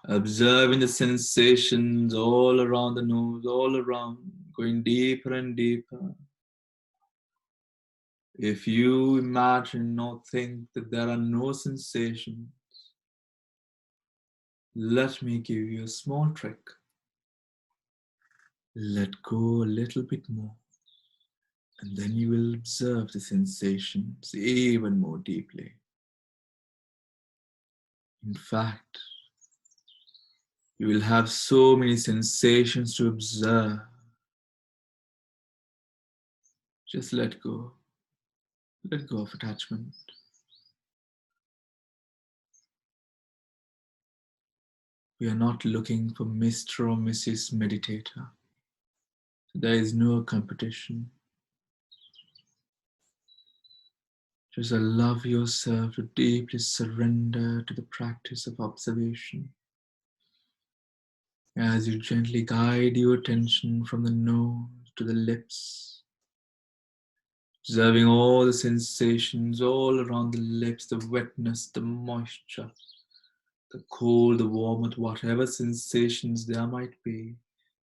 observing the sensations all around the nose, all around, going deeper and deeper. If you imagine or think that there are no sensations, let me give you a small trick. Let go a little bit more, and then you will observe the sensations even more deeply. In fact, you will have so many sensations to observe. Just let go. Let go of attachment. We are not looking for Mr. or Mrs. Meditator. There is no competition. Just allow yourself to deeply surrender to the practice of observation as you gently guide your attention from the nose to the lips, observing all the sensations all around the lips, the wetness, the moisture, the cold, the warmth, whatever sensations there might be.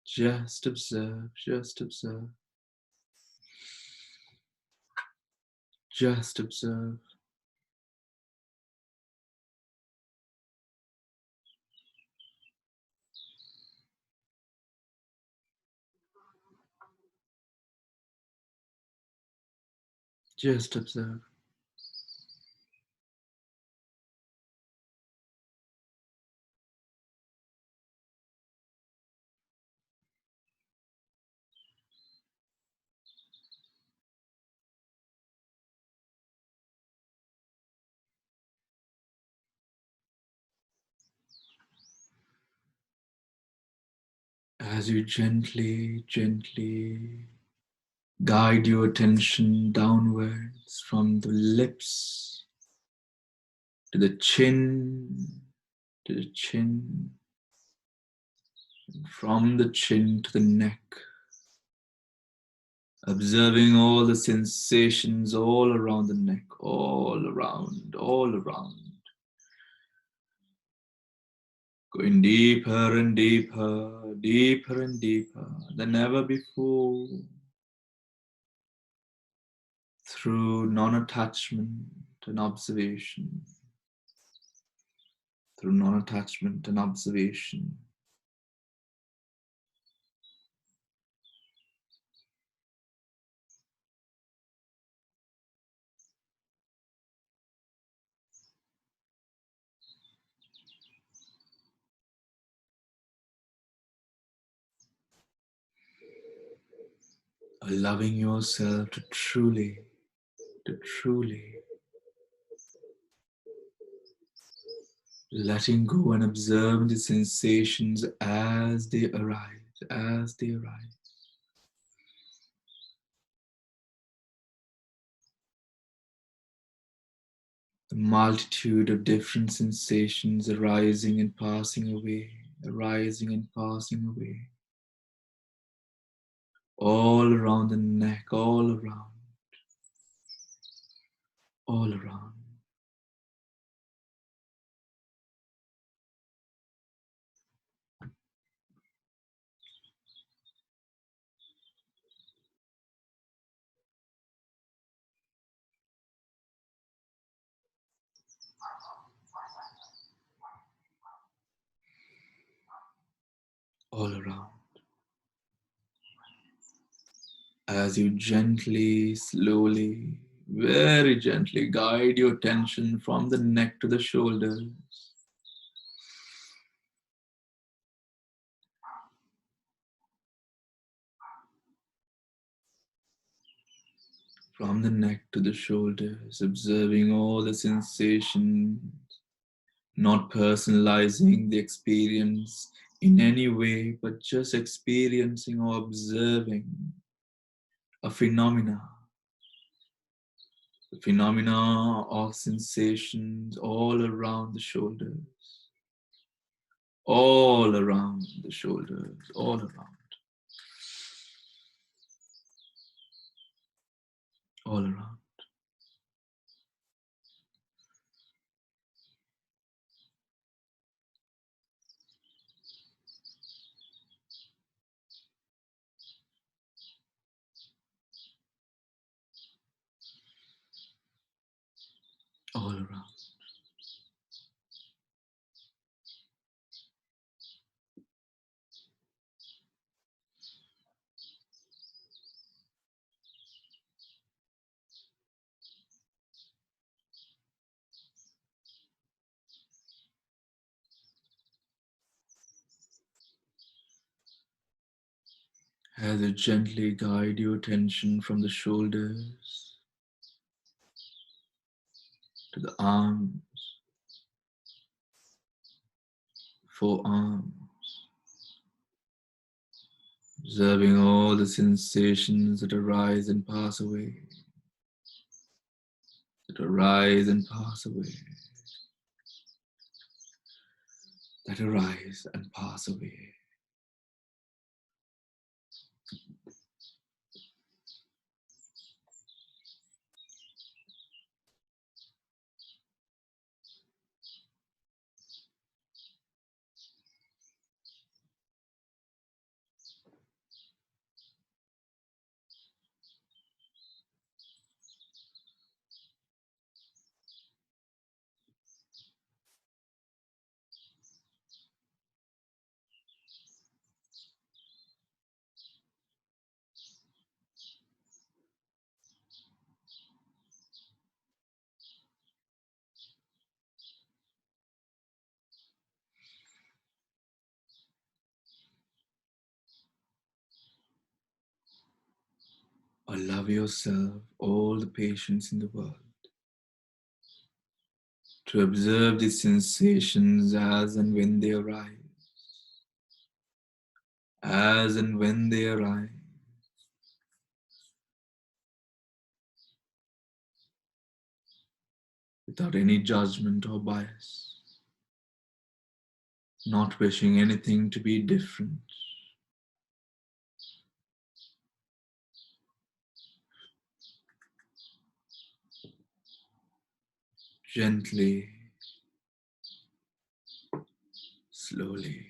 Just observe, just observe, just observe. Just observe. As you gently, gently guide your attention downwards from the lips to the chin, to the chin, and from the chin to the neck, observing all the sensations all around the neck, all around, all around. Going deeper and deeper, deeper and deeper than ever before, through non-attachment and observation, through non-attachment and observation. Allowing yourself to truly letting go and observing the sensations as they arise, as they arise. The multitude of different sensations arising and passing away, arising and passing away. All around the neck, all around, all around. All around. As you gently, slowly, very gently guide your attention from the neck to the shoulders. From the neck to the shoulders, observing all the sensations, not personalizing the experience in any way, but just experiencing or observing a the phenomena of sensations all around the shoulders, all around the shoulders, all around, all around, all around. As you gently guide your attention from the shoulders to the arms, forearms, observing all the sensations that arise and pass away, that arise and pass away, that arise and pass away. Allow yourself all the patience in the world to observe these sensations as and when they arise, as and when they arise, without any judgment or bias, not wishing anything to be different. Gently, slowly,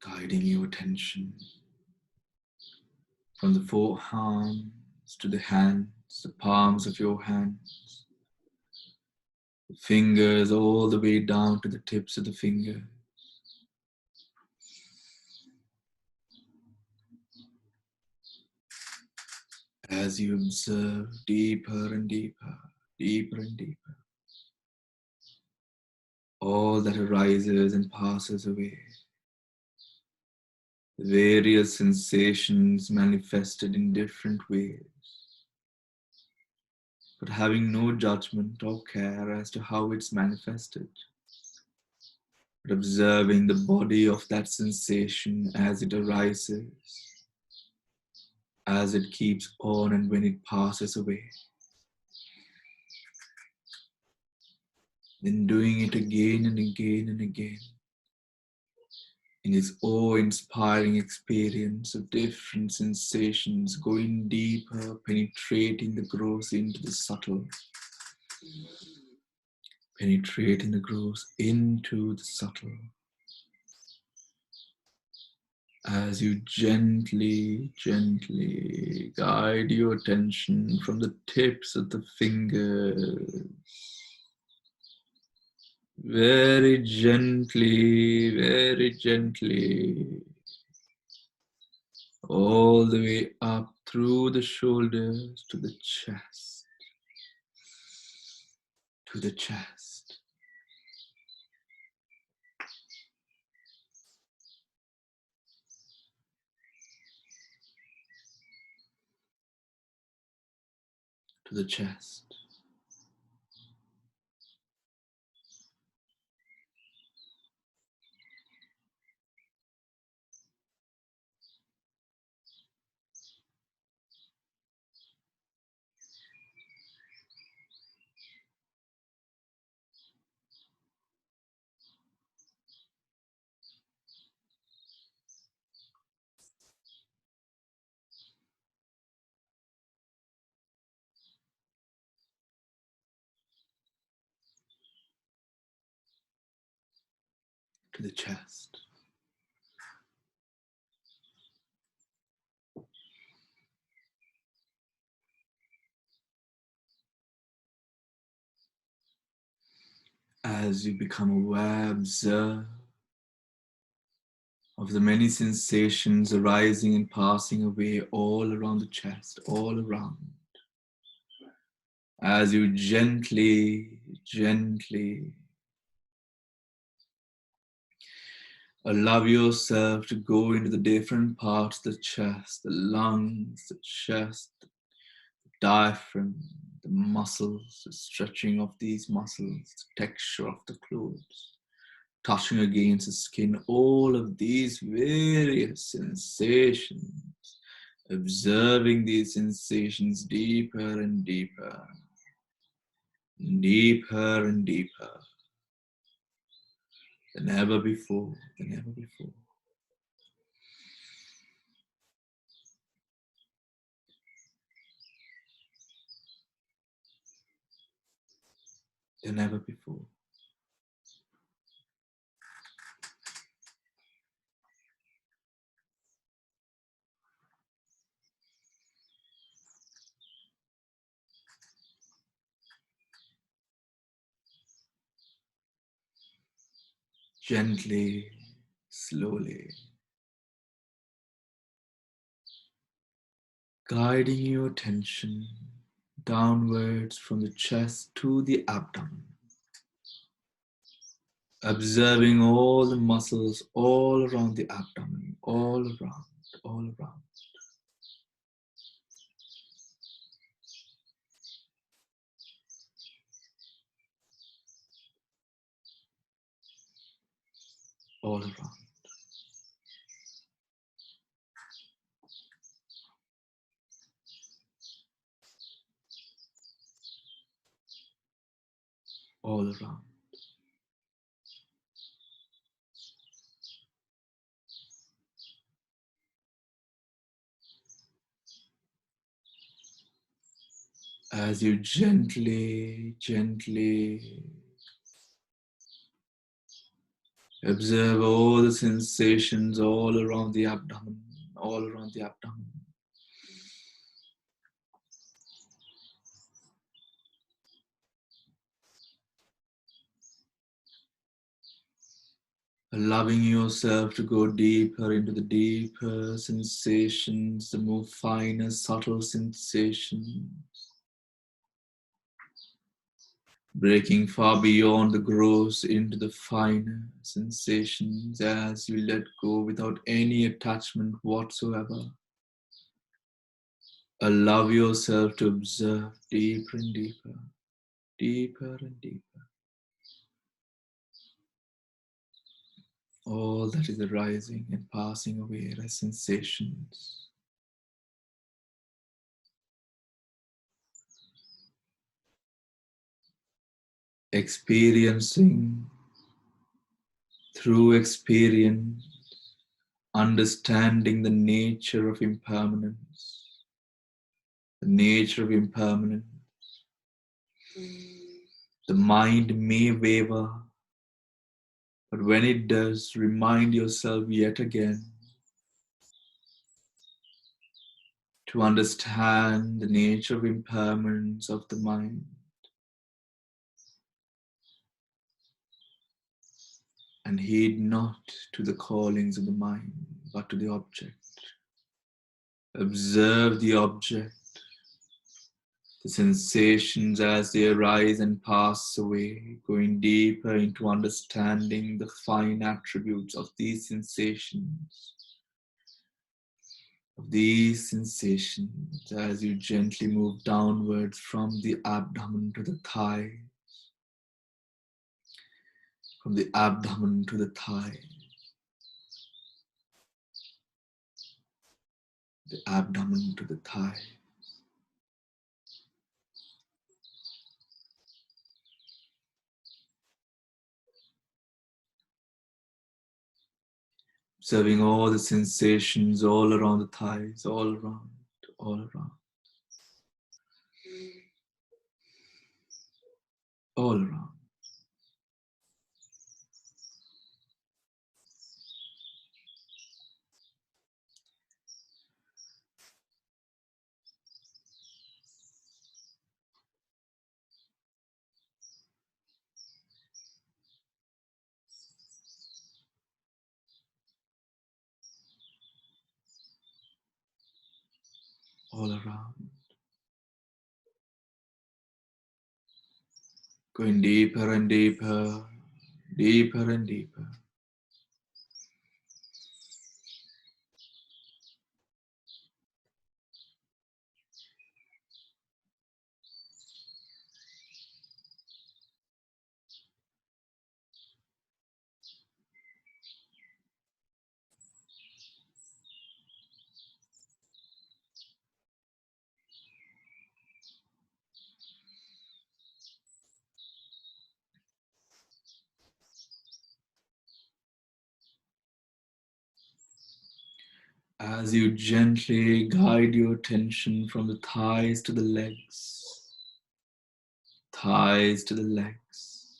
guiding your attention from the forearms to the hands, the palms of your hands, the fingers all the way down to the tips of the fingers. As you observe deeper and deeper, deeper and deeper, all that arises and passes away, the various sensations manifested in different ways, but having no judgment or care as to how it's manifested, but observing the body of that sensation as it arises, as it keeps on and when it passes away. Then doing it again and again and again in this awe-inspiring experience of different sensations, going deeper, penetrating the gross into the subtle, penetrating the gross into the subtle. As you gently, gently guide your attention from the tips of the fingers, very gently, all the way up through the shoulders to the chest, to the chest. To the chest, to the chest. As you become aware, observe of the many sensations arising and passing away all around the chest, all around. as you gently, gently allow yourself to go into the different parts of the chest, the lungs, the chest, the diaphragm, the muscles, the stretching of these muscles, the texture of the clothes, touching against the skin, all of these various sensations, observing these sensations deeper and deeper, deeper and deeper than ever before, than ever before. Than ever before. Gently, slowly, guiding your attention downwards from the chest to the abdomen, observing all the muscles all around the abdomen, all around, all around. All around, all around. As you gently, gently observe all the sensations all around the abdomen, all around the abdomen. Allowing yourself to go deeper into the deeper sensations, the more finer, subtle sensations. Breaking far beyond the gross into the finer sensations as you let go without any attachment whatsoever. Allow yourself to observe deeper and deeper, deeper and deeper. All that is arising and passing away as sensations. Experiencing through experience, understanding the nature of impermanence. The nature of impermanence. The mind may waver, but when it does, remind yourself yet again to understand the nature of impermanence of the mind. And heed not to the callings of the mind, but to the object. Observe the object, the sensations as they arise and pass away, going deeper into understanding the fine attributes of these sensations. As you gently move downwards from the abdomen to the thigh, from the abdomen to the thigh, the abdomen to the thigh. Observing all the sensations all around the thighs, all around, all around, all around. All around. Going deeper and deeper, deeper and deeper. As you gently guide your attention from the thighs to the legs, thighs to the legs,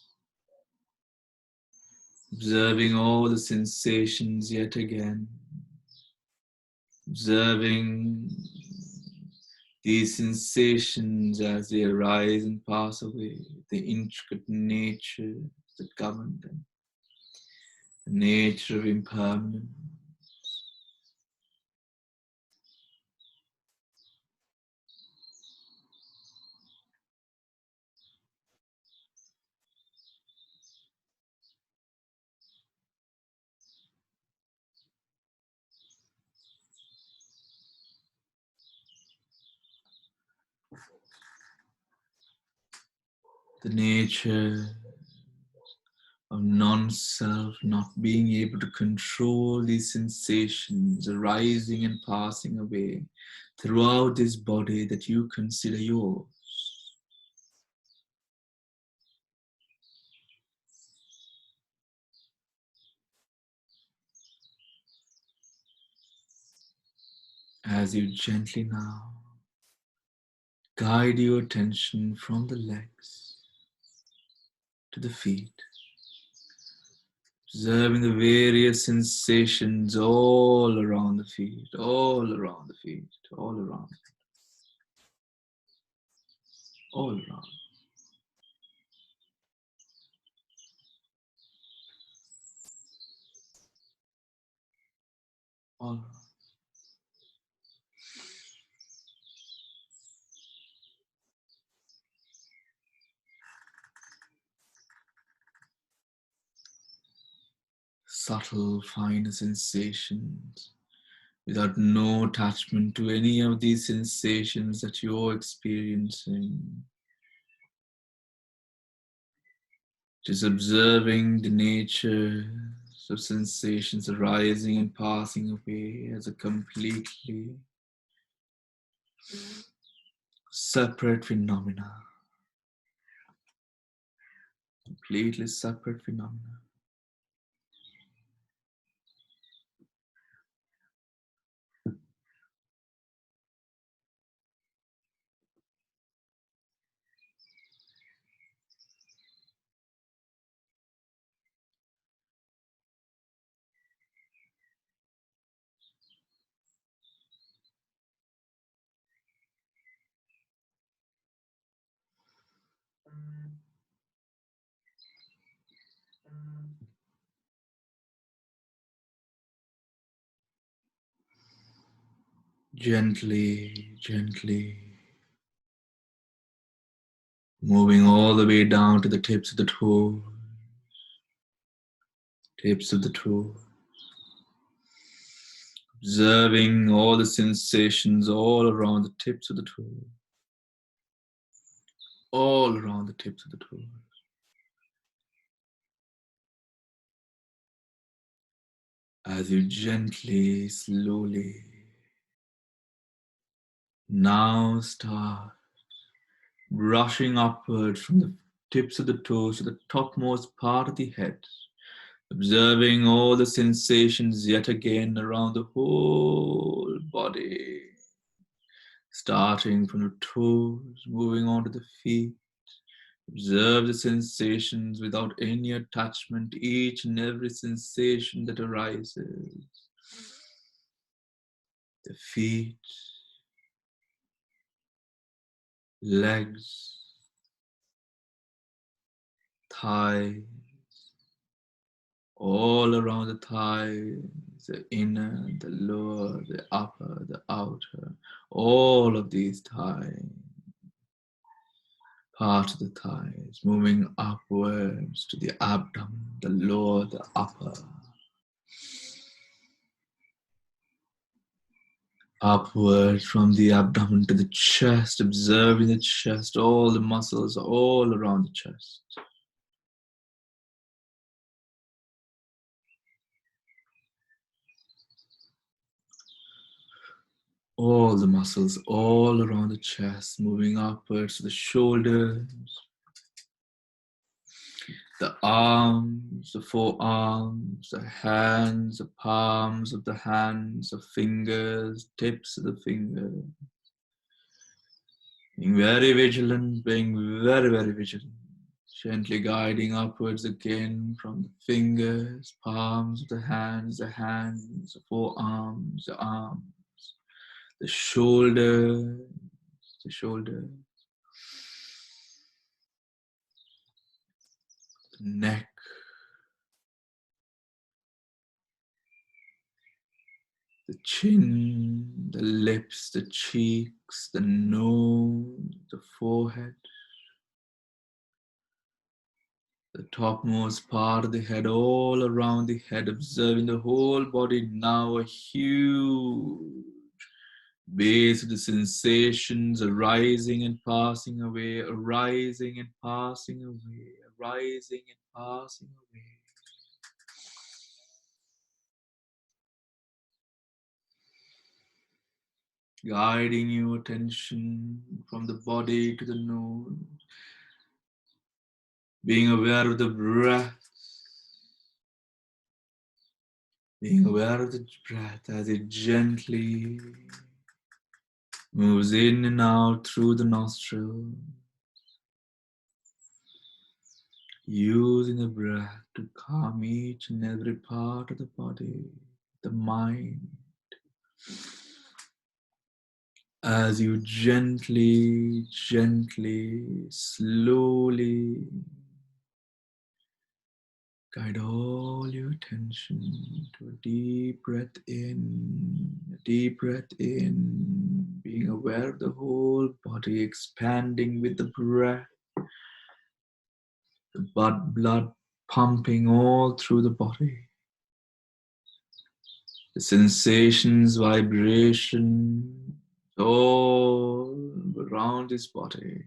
observing all the sensations yet again, observing these sensations as they arise and pass away, the intricate nature that govern them, the nature of impermanence. The nature of non-self, not being able to control these sensations arising and passing away throughout this body that you consider yours. As you gently now guide your attention from the legs to the feet, observing the various sensations all around the feet, all around the feet, all around, all around, all around. Subtle, finer sensations without no attachment to any of these sensations that you're experiencing. Just observing the nature of sensations arising and passing away as a completely separate phenomena. Completely separate phenomena. Gently, gently, moving all the way down to the tips of the toes, tips of the toes. Observing all the sensations all around the tips of the toes, all around the tips of the toes. As you gently, slowly, now start brushing upward from the tips of the toes to the topmost part of the head, observing all the sensations yet again around the whole body, starting from the toes, moving on to the feet. Observe the sensations without any attachment, each and every sensation that arises. The feet, legs, thighs, all around the thighs, the inner, the lower, the upper, the outer, all of these thighs part of the thighs, moving upwards to the abdomen, the lower, the upper. Upward from the abdomen to the chest, observing the chest, all the muscles all around the chest. All the muscles all around the chest, moving upwards to the shoulders, the arms, the forearms, the hands, the palms of the hands, the fingers, tips of the fingers. Being very vigilant, being very, very vigilant. Gently guiding upwards again from the fingers, palms of the hands, the forearms, the arms, the shoulders, the neck, the chin, the lips, the cheeks, the nose, the forehead, the topmost part of the head, all around the head, observing the whole body now, a huge base of the sensations arising and passing away, arising and passing away, arising and passing away. Guiding your attention from the body to the nose, being aware of the breath, being aware of the breath as it gently moves in and out through the nostrils, using the breath to calm each and every part of the body, the mind, as you gently, slowly guide all your attention to a deep breath in, being aware of the whole body expanding with the breath, the blood pumping all through the body, the sensations, vibration, all around his body.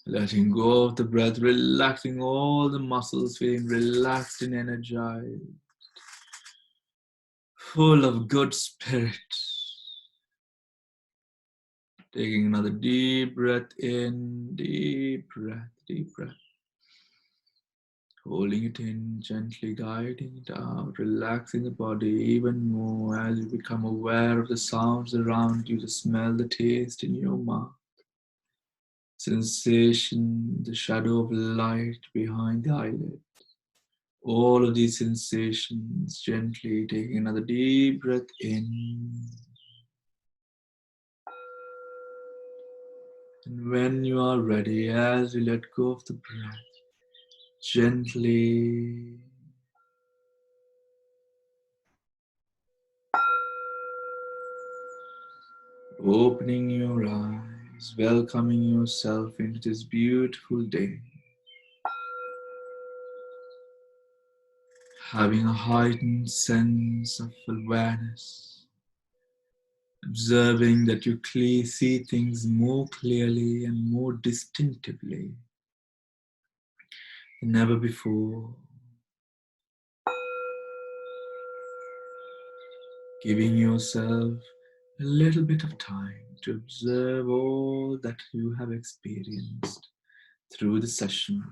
Letting go of the breath, relaxing all the muscles, feeling relaxed and energized, full of good spirit. Taking another deep breath in, deep breath. Holding it in, gently guiding it out, relaxing the body even more as you become aware of the sounds around you, the smell, the taste in your mouth. Sensation, the shadow of light behind the eyelid. All of these sensations, gently taking another deep breath in. And when you are ready, as you let go of the breath, gently opening your eyes, welcoming yourself into this beautiful day. Having a heightened sense of awareness, observing that you see things more clearly and more distinctively than ever before. Giving yourself a little bit of time to observe all that you have experienced through the session,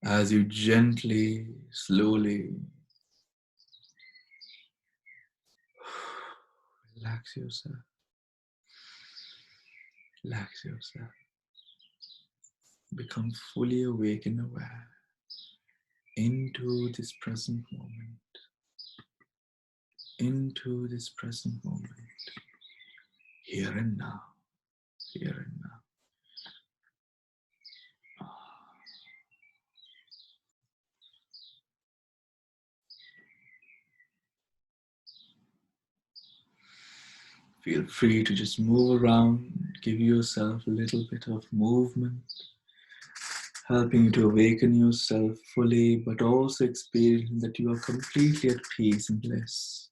as you gently, slowly relax yourself, become fully awake and aware into this present moment, here and now. Feel free to just move around, give yourself a little bit of movement, helping you to awaken yourself fully, but also experiencing that you are completely at peace and bliss.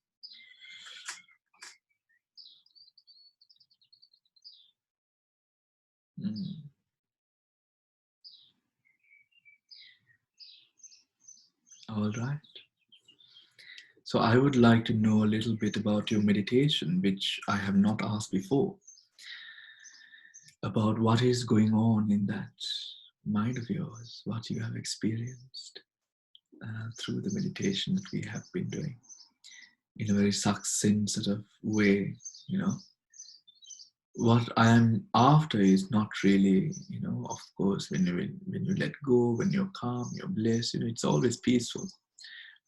All right. So I would like to know a little bit about your meditation, which I have not asked before, about what is going on in that mind of yours, what you have experienced through the meditation that we have been doing in a very succinct sort of way, you know. What I am after is not really, you know, of course, when you let go, when you're calm, you're blessed, you know, it's always peaceful.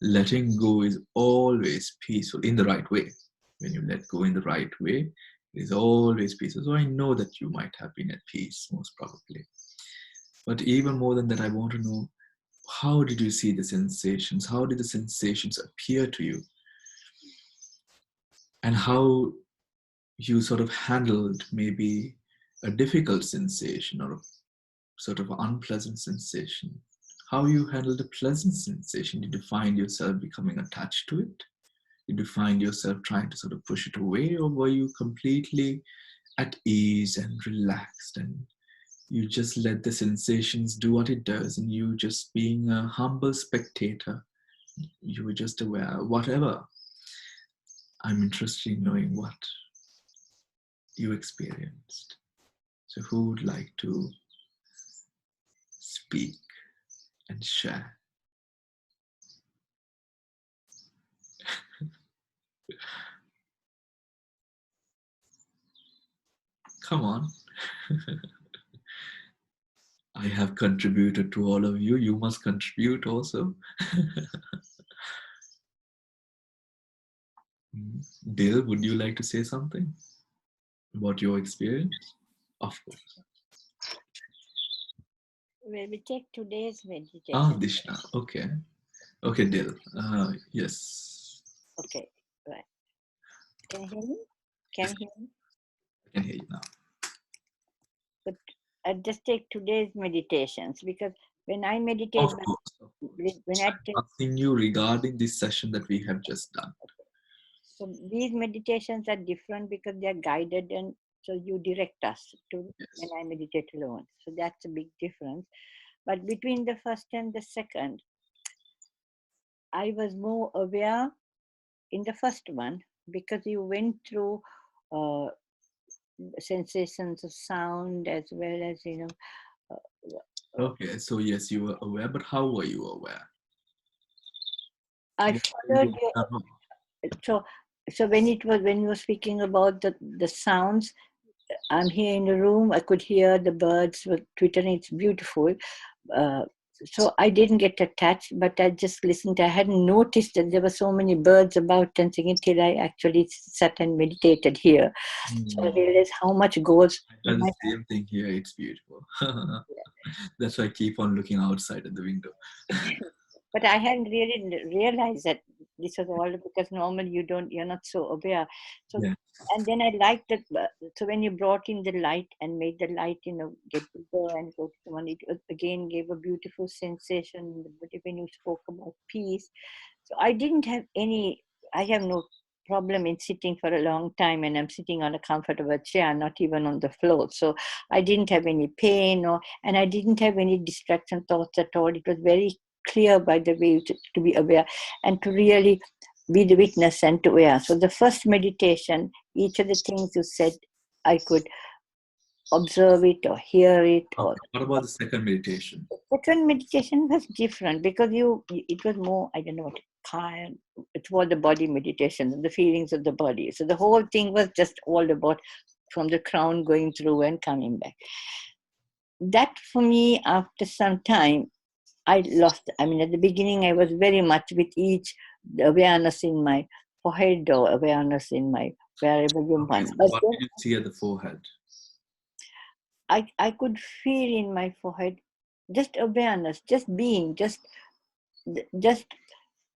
Letting go is always peaceful in the right way. When you let go in the right way, it is always peaceful. So I know that you might have been at peace, most probably. But even more than that, I want to know, how did you see the sensations? How did the sensations appear to you? And how you sort of handled maybe a difficult sensation or a sort of unpleasant sensation. How you handled a pleasant sensation? Did you find yourself becoming attached to it? Did you find yourself trying to sort of push it away, or were you completely at ease and relaxed and you just let the sensations do what it does, and you just being a humble spectator, you were just aware, whatever? I'm interested in knowing what you experienced. So who would like to speak and share? Come on. I have contributed to all of you. You must contribute also. Dale, would you like to say something about your experience? Of course. Well, we take today's meditation. Ah, Dishna. Okay. Okay, Dale. Yes. Okay, right. Can you hear me? Can you hear me? I can hear you now. But I just take today's meditations, because when I meditate, Of course. when I take, Asking you regarding this session that we have just done. so these meditations are different because they are guided, and so you direct us to Yes. when I meditate alone. So that's a big difference. But between the first and the second, I was more aware in the first one, because you went through uh, sensations of sound as well as, Okay, so yes, you were aware, but how were you aware? I What were followed you your, aware of? so when you were speaking about the sounds, I'm here in the room, I could hear the birds were twittering. It's beautiful. uh, so I didn't get attached, but I just listened. I hadn't noticed that there were so many birds about and singing till I actually sat and meditated here. So I realized how much goes I in had my. the same thing here. It's beautiful. That's why I keep on looking outside at the window. But I hadn't really realized that this was all, because normally you're not so aware. So, Yeah. and then I liked that. So when you brought in the light and made the light, get bigger and go to the one, it again gave a beautiful sensation. But when you spoke about peace, so I didn't have any, I have no problem in sitting for a long time, and I'm sitting on a comfortable chair, not even on the floor. So I didn't have any pain, and I didn't have any distraction thoughts at all. It was very clear by the way to be aware and to really be the witness and to aware. So the first meditation, each of the things you said, I could observe it or hear it. Or Okay. What about the second meditation? second meditation was different, because it was more, I don't know what kind, it's all the body meditation, the feelings of the body. So the whole thing was just all about from the crown going through and coming back. That for me, after some time, I lost. I mean, at the beginning, I was very much with each awareness in my forehead or awareness in my wherever you Okay, want. so But what then did you see at the forehead? I could feel in my forehead just awareness, just being, just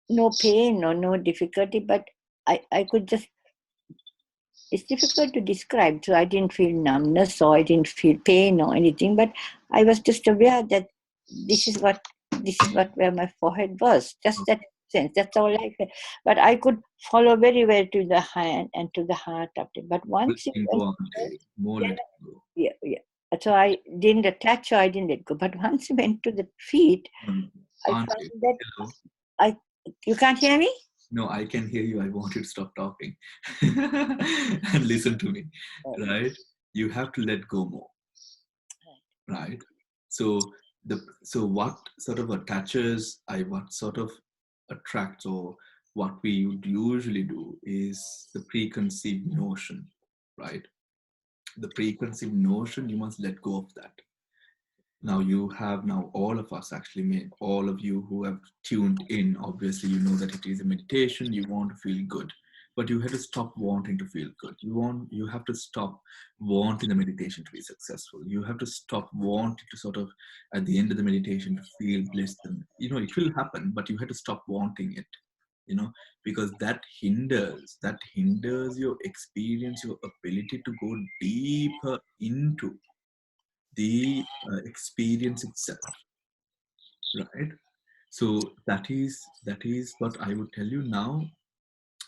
no pain or no difficulty, but I could just, it's difficult to describe. So I didn't feel numbness or I didn't feel pain or anything, but I was just aware that this is what where my forehead was. Just that sense. That's all I felt. But I could follow very well to the hand and to the heart of it. But once it Letting went, go, Auntie. More then letting go. yeah, yeah. So I didn't attach or I didn't let go. But once I went to the feet, I Auntie, found that hello. I. You can't hear me? No, I can hear you. I want you to stop talking and listen to me, Oh, right? You have to let go more, right? So so what sort of attaches, what sort of attracts, or what we would usually do is the preconceived notion, right? The preconceived notion, you must let go of that. Now you have, now all of us actually, all of you who have tuned in, obviously you know that it is a meditation, you want to feel good, but you have to stop wanting to feel good. You have to stop wanting the meditation to be successful. You have to stop wanting to sort of, at the end of the meditation, to feel bliss. And it will happen, but you have to stop wanting it, because that hinders your experience, your ability to go deeper into the experience itself, right? So that is what I would tell you now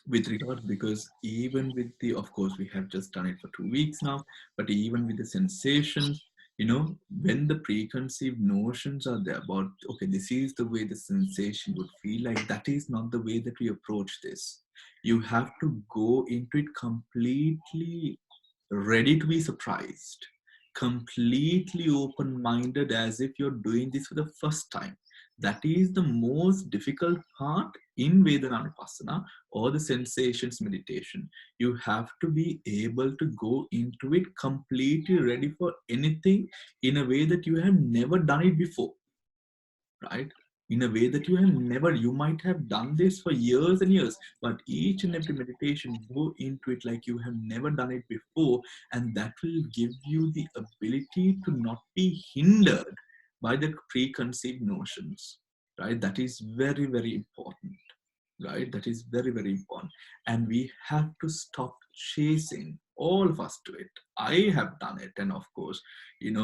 with regards, because even with the, of course, we have just done it for 2 weeks now, but even with the sensations, when the preconceived notions are there about, okay, this is the way the sensation would feel like, that is not the way that we approach this. You have to go into it completely ready to be surprised, completely open minded, as if you're doing this for the first time. That is the most difficult part in Vedananupasana or the sensations meditation. You have to be able to go into it completely ready for anything, in a way that you have never done it before, right? In a way that you might have done this for years and years, but each and every meditation, go into it like you have never done it before, and that will give you the ability to not be hindered by the preconceived notions, right? That is very, very important, right? That is very, very important. And we have to stop chasing. All of us do it. I have done it. And of course,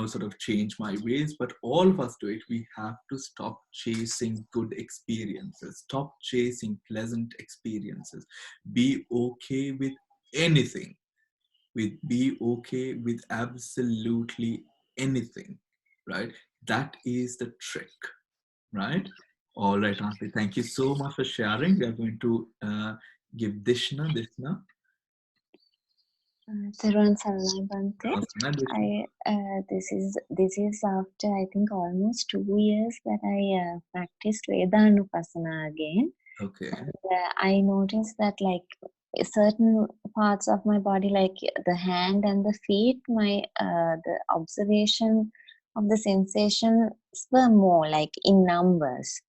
sort of change my ways, but all of us do it. We have to stop chasing good experiences, stop chasing pleasant experiences. Be okay with anything, be okay with absolutely anything, right? That is the trick, right? All right, Auntie. Thank you so much for sharing. We are going to give Dishna. Saran Saranai Bante. Dishna. This is after I think almost 2 years that I practiced Vedanupasana again. Okay. And I noticed that like certain parts of my body, like the hand and the feet, the observation of the sensations were more like in numbers,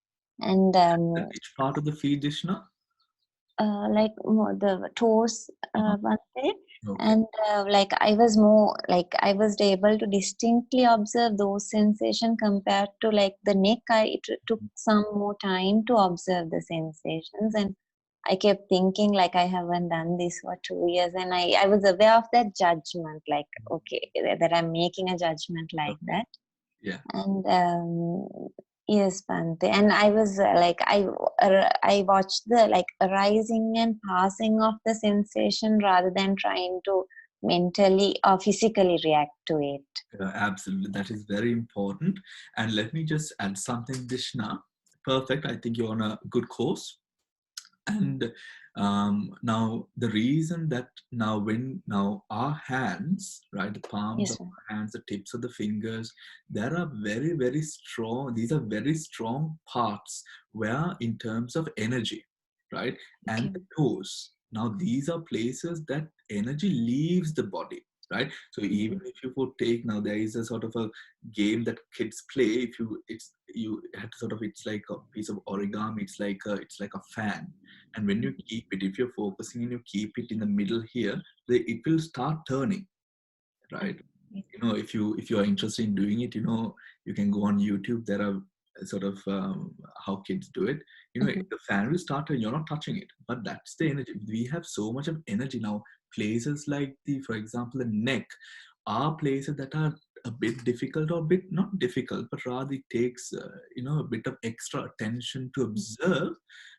and Which part of the feet, Dishna? like more the toes, one day. Okay. And like I was more like I was able to distinctly observe those sensations compared to like the neck. It took some more time to observe the sensations, and I kept thinking like I haven't done this for 2 years, and I was aware of that judgment, like okay, that I'm making a judgment like Okay. that. Yeah. And yes, Bante. And I was like I watched the like arising and passing of the sensation rather than trying to mentally or physically react to it. Absolutely. That is very important. And let me just add something, Dishna. Perfect. I think you're on a good course. And now the reason that now our hands, right, the palms Yes, of sir. our hands, the tips of the fingers, there are very, very strong, these are very strong parts where, in terms of energy, right? And Okay. the toes, now these are places that energy leaves the body, right? So even if you would take, now there is a sort of a game that kids play. If you had to sort of, it's like a piece of origami, it's like a fan, and when you keep it, if you're focusing and you keep it in the middle here, it will start turning, right? If you are interested in doing it, you can go on YouTube. There are sort of how kids do it. Mm-hmm. The fan will start and you're not touching it, but that's the energy. We have so much of energy now places like for example, the neck are places that are a bit difficult, or a bit not difficult, but rather it takes a bit of extra attention to observe,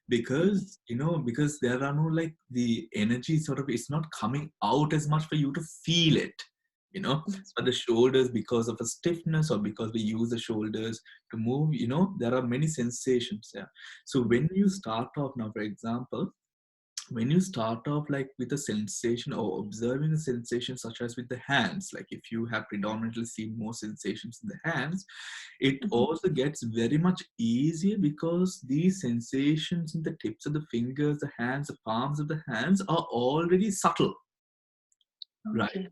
because because there are no, like, the energy sort of, it's not coming out as much for you to feel it, Yes, but the shoulders, because of a stiffness, or because we use the shoulders to move, there are many sensations there. So when you start off now, for example, when you start off like with a sensation, or observing a sensation such as with the hands, like if you have predominantly seen more sensations in the hands, it also gets very much easier, because these sensations in the tips of the fingers, the hands, the palms of the hands are already subtle, right? okay.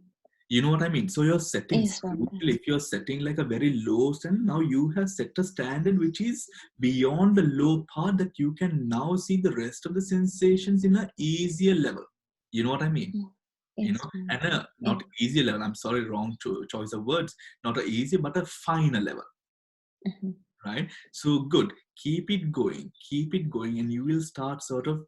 You know what I mean? So your settings, Yes, Bhante. if you're setting like a very low standard, now you have set a standard which is beyond the low part, that you can now see the rest of the sensations in a easier level. You know what I mean? Yes, And Bhante. not easier level. I'm sorry, wrong choice of words. Not a easier, but a finer level, Mhm. right? So good. Keep it going, and you will start sort of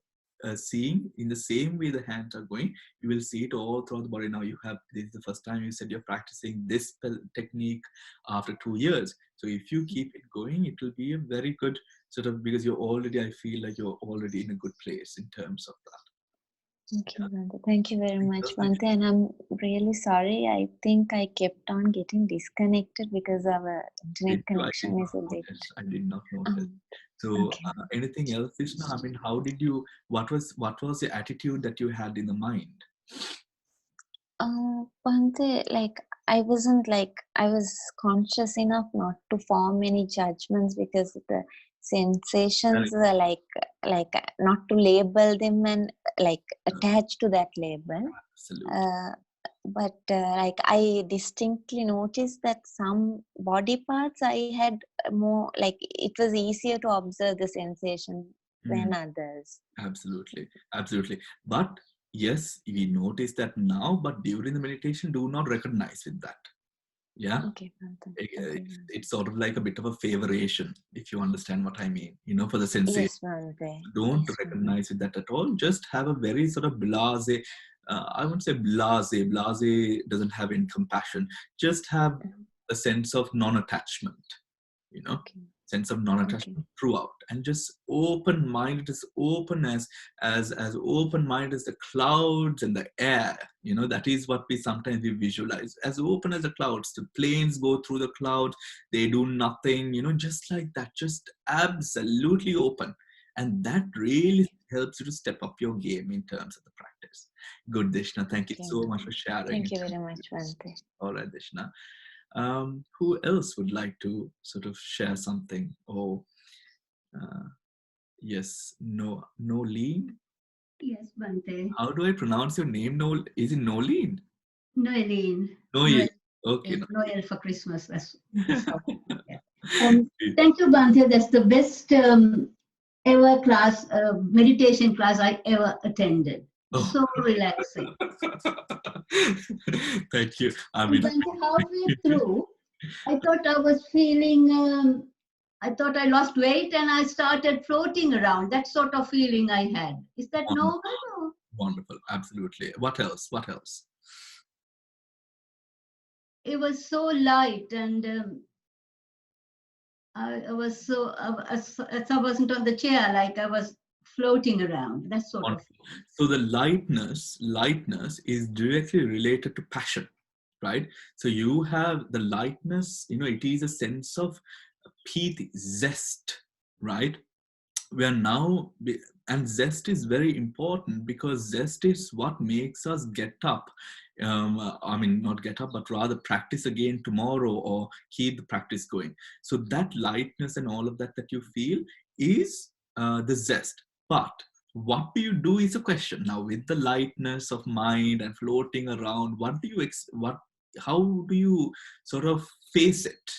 seeing in the same way the hands are going. You will see it all throughout the body. Now this is the first time you said you're practicing this technique after 2 years. So if you keep it going, it will be a very good sort of, because I feel like you're already in a good place in terms of that. Thank you, Bhante. Thank you very Anything much, else, Bhante. And I'm really sorry. I think I kept on getting disconnected because our Did internet you? I did connection not is a bit. notice. I did not notice. Um, So, okay. anything else, Krishna? I mean, how did you? What was the attitude that you had in the mind? Bhante, like I was conscious enough not to form any judgments because the sensations Correct. are not to label them and like attach to that label. Absolutely. Uh, but like I distinctly noticed that some body parts I had more like it was easier to observe the sensation Mm, than others. absolutely. Absolutely. But yes, we notice that now. But during the meditation, do not recognize with that. Yeah. Okay, Bhante. Okay, Bhante. It's sort of like a bit of a favoration, if you understand what I mean. For the sensation. Yes, Bhante. Don't Yes, Bhante. recognize with that at all. Just have a very sort of blase, I wouldn't say blase doesn't have any compassion. Just have a sense of non-attachment, you know Okay. sense of Okay. non-attachment throughout, and just open minded, as open as open minded as the clouds and the air. That is what we visualize, as open as the clouds. The planes go through the clouds, they do nothing, just like that, just absolutely open. And that really Okay. helps you to step up your game in terms of the practice. Good, Dishna, thank you Okay, so much Bhante. for sharing. Thank you very much, Bhante. All right, Dishna. Who else would like to sort of share something? Or yes, Nolene. Yes, Bante. How do I pronounce your name? Is it Nolene? Noeline. Noel. Noel, Okay. yes, Noel for Christmas. That's how. Yeah. Noel. Thank you, Bante. That's the best ever class, meditation class I ever attended. Oh. So relaxing. Thank you. I And mean, Bante, halfway through, I thought I was feeling, I thought I lost weight and I started floating around. That sort of feeling I had. Is that wonderful, normal? Or wonderful, absolutely. What else? What else? it was so light and I was so, I wasn't on the chair, like I was floating around, that sort of Wonderful. feeling. So the lightness is directly related to passion, right? So you have the lightness, it is a sense of peace, zest, right? We are now, and zest is very important, because zest is what makes us get up. I mean, not get up, but rather practice again tomorrow, or keep the practice going. So that lightness and all of that you feel is the zest. But what do you do is a question. Now, with the lightness of mind and floating around, how do you sort of face it?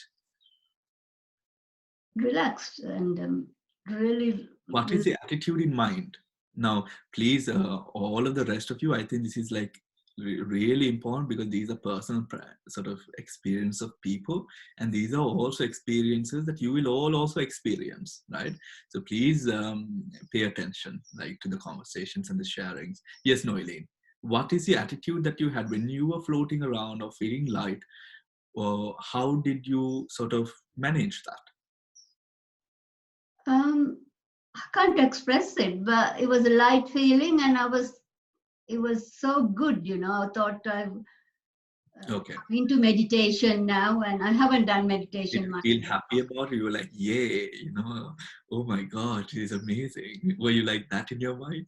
Relaxed and really, What is really, the attitude in mind? Now, please, all of the rest of you, I think this is like really important, because these are personal sort of experience of people, and these are also experiences that you will all also experience, right? So please pay attention, like, to the conversations and the sharings. Yes, Noeline. What is the attitude that you had when you were floating around or feeling light? Or how did you sort of manage that? I can't express it, but it was a light feeling, and it was so good, I thought I'm Okay. into meditation now, and I haven't done Did meditation you much. feel happy about it? You were like, yay, oh my God, it is amazing. Were you like that in your mind?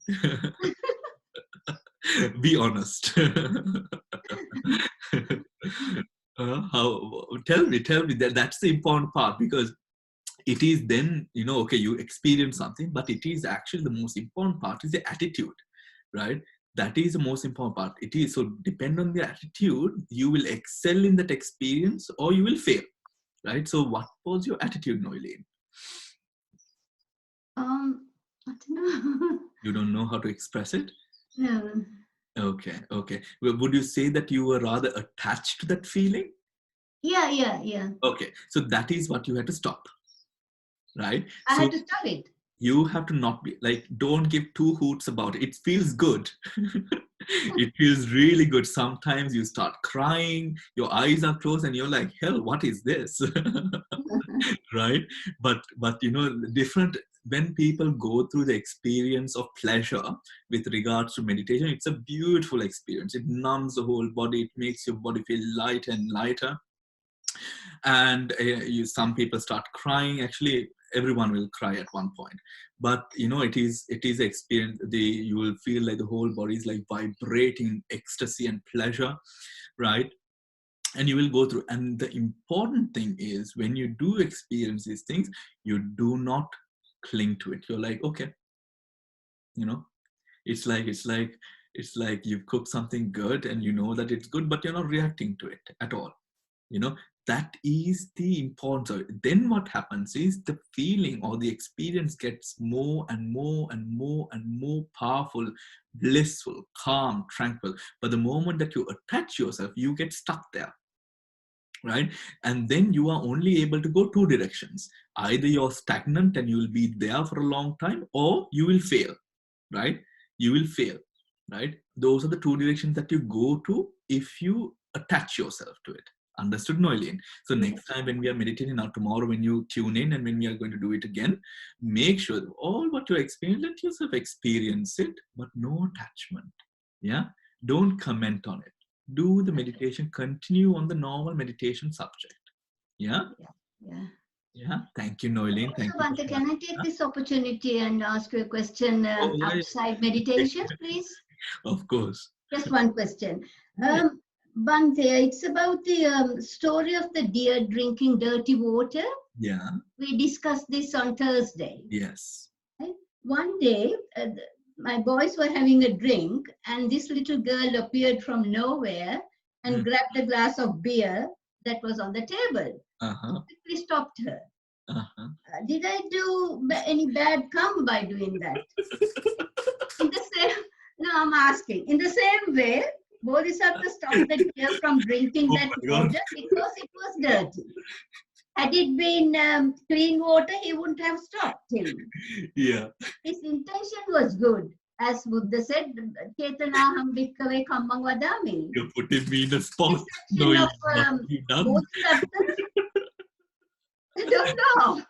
Be honest. How? Tell me that that's the important part, because it is then, okay, you experience something, but it is actually the most important part is the attitude, right? That is the most important part. It is, so depend on the attitude, you will excel in that experience or you will fail, right? So what was your attitude, Noeline? I don't know. You don't know how to express it? No. Okay. Well, would you say that you were rather attached to that feeling? Yeah. Okay, so that is what you had to stop, right? I So had to stop it. you have to not be like, don't give two hoots about it. It feels good. It feels really good. Sometimes you start crying, your eyes are closed and you're like, hell, what is this? Right? But different, when people go through the experience of pleasure with regards to meditation, it's a beautiful experience. It numbs the whole body, it makes your body feel lighter and lighter. And some people start crying. Actually, everyone will cry at one point, but it is experience. You will feel like the whole body is like vibrating in ecstasy and pleasure, right? And you will go through. And the important thing is, when you do experience these things, you do not cling to it. You're like, okay, you know it's like you've cooked something good and you know that it's good, but you're not reacting to it at all. you know that is the importance of it. Then what happens is, the feeling or the experience gets more and more and more and more powerful, blissful, calm, tranquil. But the moment that you attach yourself, you get stuck there, right? And then you are only able to go two directions. Either you're stagnant and you will be there for a long time, or you will fail, right? You will fail, right? Those are the two directions that you go to if you attach yourself to it. Understood, Noeline? So next time when we are meditating, now tomorrow when you tune in and when we are going to do it again, make sure that all what you experience, let yourself experience it, but no attachment. Yeah? Don't comment on it. Do the meditation, continue on the normal meditation subject. Yeah? Yeah. Yeah. Thank you, Noeline. Thank So, you for Bhante, sharing. can I take this opportunity and ask you a question Oh, yeah. outside meditation, please? Of course. Just one question. Yeah. Bhante, it's about the story of the deer drinking dirty water. Yeah. We discussed this on Thursday. Yes. Right? One day, my boys were having a drink, and this little girl appeared from nowhere and grabbed a glass of beer that was on the table. Uh-huh. Quickly stopped her. Uh-huh. Did I do any bad karma by doing that? In the same, no, I'm asking. In the same way, Bodhisattva stopped the deer from drinking Oh that my God. water because it was dirty. Had it been clean water, he wouldn't have stopped him. Yeah. His intention was good. As Buddha said, Chetanaham bhikkhave kammang vadami. You're putting me in a spot. No, Reception of what have you done? Bodhisattva, I don't know.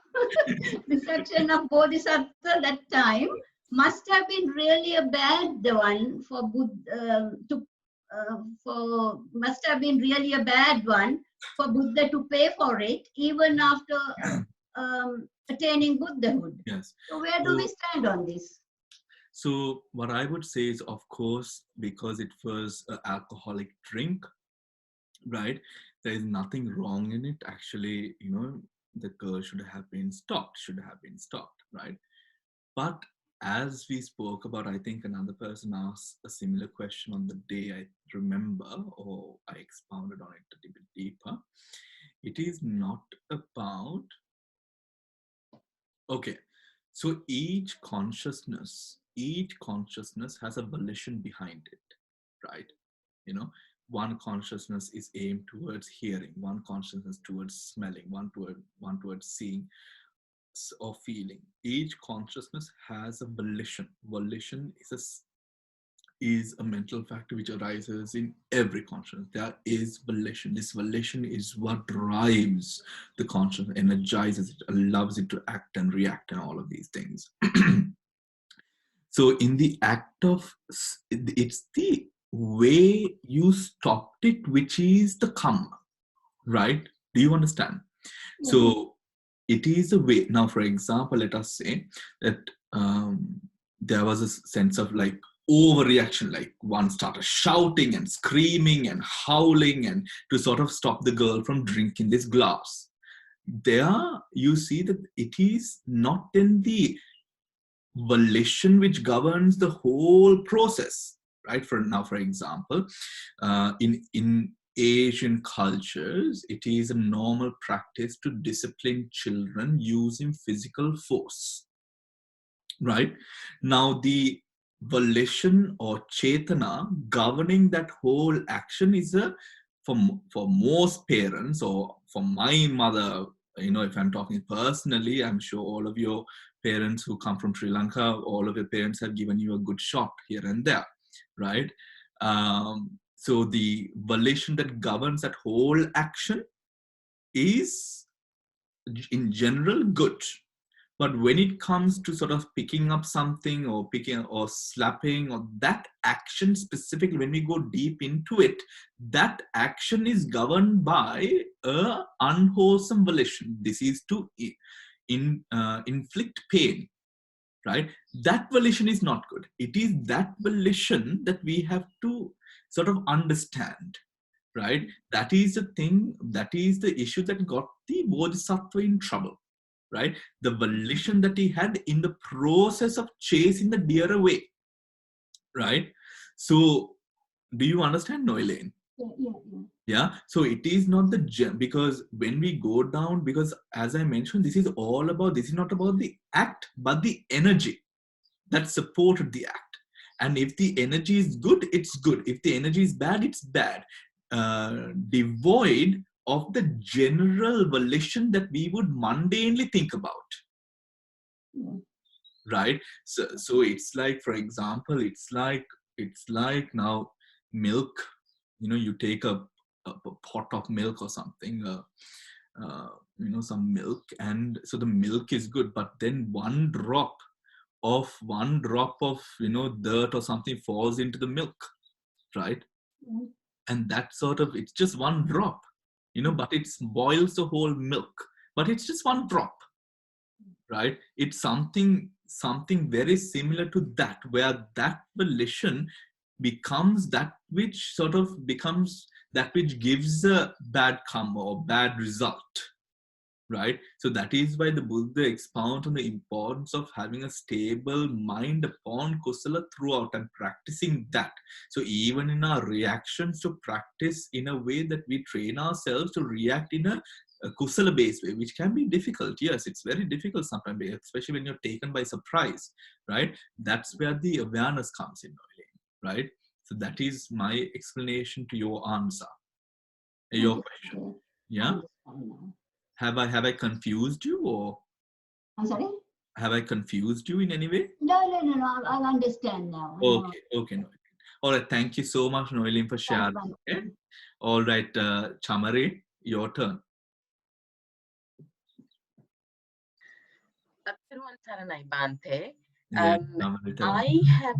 Reception of Bodhisattva that time must have been really a bad one for Buddha must have been really a bad one for Buddha to pay for it, even after attaining Buddhahood. Yes. So where do we stand on this? So what I would say is, of course, because it was an alcoholic drink, right? There is nothing wrong in it. Actually, the girl should have been stopped, right? But as we spoke about, I think another person asked a similar question on the day, I remember, or I expounded on it a bit deeper. It is not about, okay, so each consciousness has a volition behind it, right? One consciousness is aimed towards hearing, one consciousness towards smelling, one towards seeing or feeling. Each consciousness has a volition. Volition is is a mental factor which arises in every consciousness. There is volition. This volition is what drives the consciousness, energizes it, allows it to act and react and all of these things. So in the act of, it's the way you stopped it, which is the karma, right? Do you understand? Yeah. So it is a way. Now, for example, let us say that there was a sense of like overreaction, like one started shouting and screaming and howling and to sort of stop the girl from drinking this glass. There you see that it is not in the volition which governs the whole process, right? For example, in Asian cultures, it is a normal practice to discipline children using physical force, right? Now the volition or chetana governing that whole action is a, for most parents, or for my mother, if I'm talking personally, I'm sure all of your parents who come from Sri Lanka, all of your parents have given you a good shot here and there, right? So the volition that governs that whole action is in general good. But when it comes to sort of picking up something or picking or slapping or that action specifically, when we go deep into it, that action is governed by a unwholesome volition. This is to inflict pain, right? That volition is not good. It is that volition that we have to sort of understand, right? That is the thing, that is the issue that got the Bodhisattva in trouble, right? The volition that he had in the process of chasing the deer away, right? So, do you understand, Noelaine? Yeah. So it is not the because when we go down, because as I mentioned, this is all about, this is not about the act, but the energy that supported the act. And if the energy is good, it's good. If the energy is bad, it's bad. Devoid of the general volition that we would mundanely think about. Right? So it's like, for example, it's like now milk, you take a pot of milk or something, some milk, and so the milk is good, but then one drop of dirt or something falls into the milk, right? And that sort of, it's just one drop, but it boils the whole milk, but it's just one drop, right? It's something very similar to that, where that volition becomes that which gives a bad karma or bad result, right? So that is why the Buddha expounds on the importance of having a stable mind upon kusala throughout and practicing that. So even in our reactions, to practice in a way that we train ourselves to react in a kusala based way, which can be difficult. Yes, it's very difficult sometimes, especially when you're taken by surprise, right? That's where the awareness comes in, right? So that is my explanation to your answer, your question. Yeah. Have I confused you, or I'm sorry? have I confused you in any way? No. I'll understand now. Okay. No. All right. Thank you so much, Noeline, for sharing. Okay. All right, Chamare, your turn. I have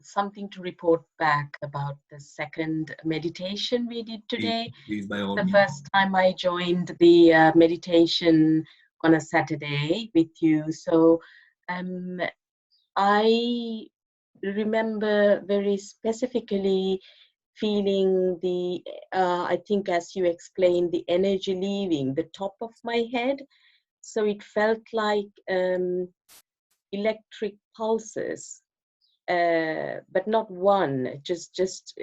something to report back about the second meditation we did today. Please, by all the means. First time I joined the meditation on a Saturday with you. So I remember very specifically feeling the, I think as you explained, the energy leaving the top of my head. So it felt like electric pulses, but not one, just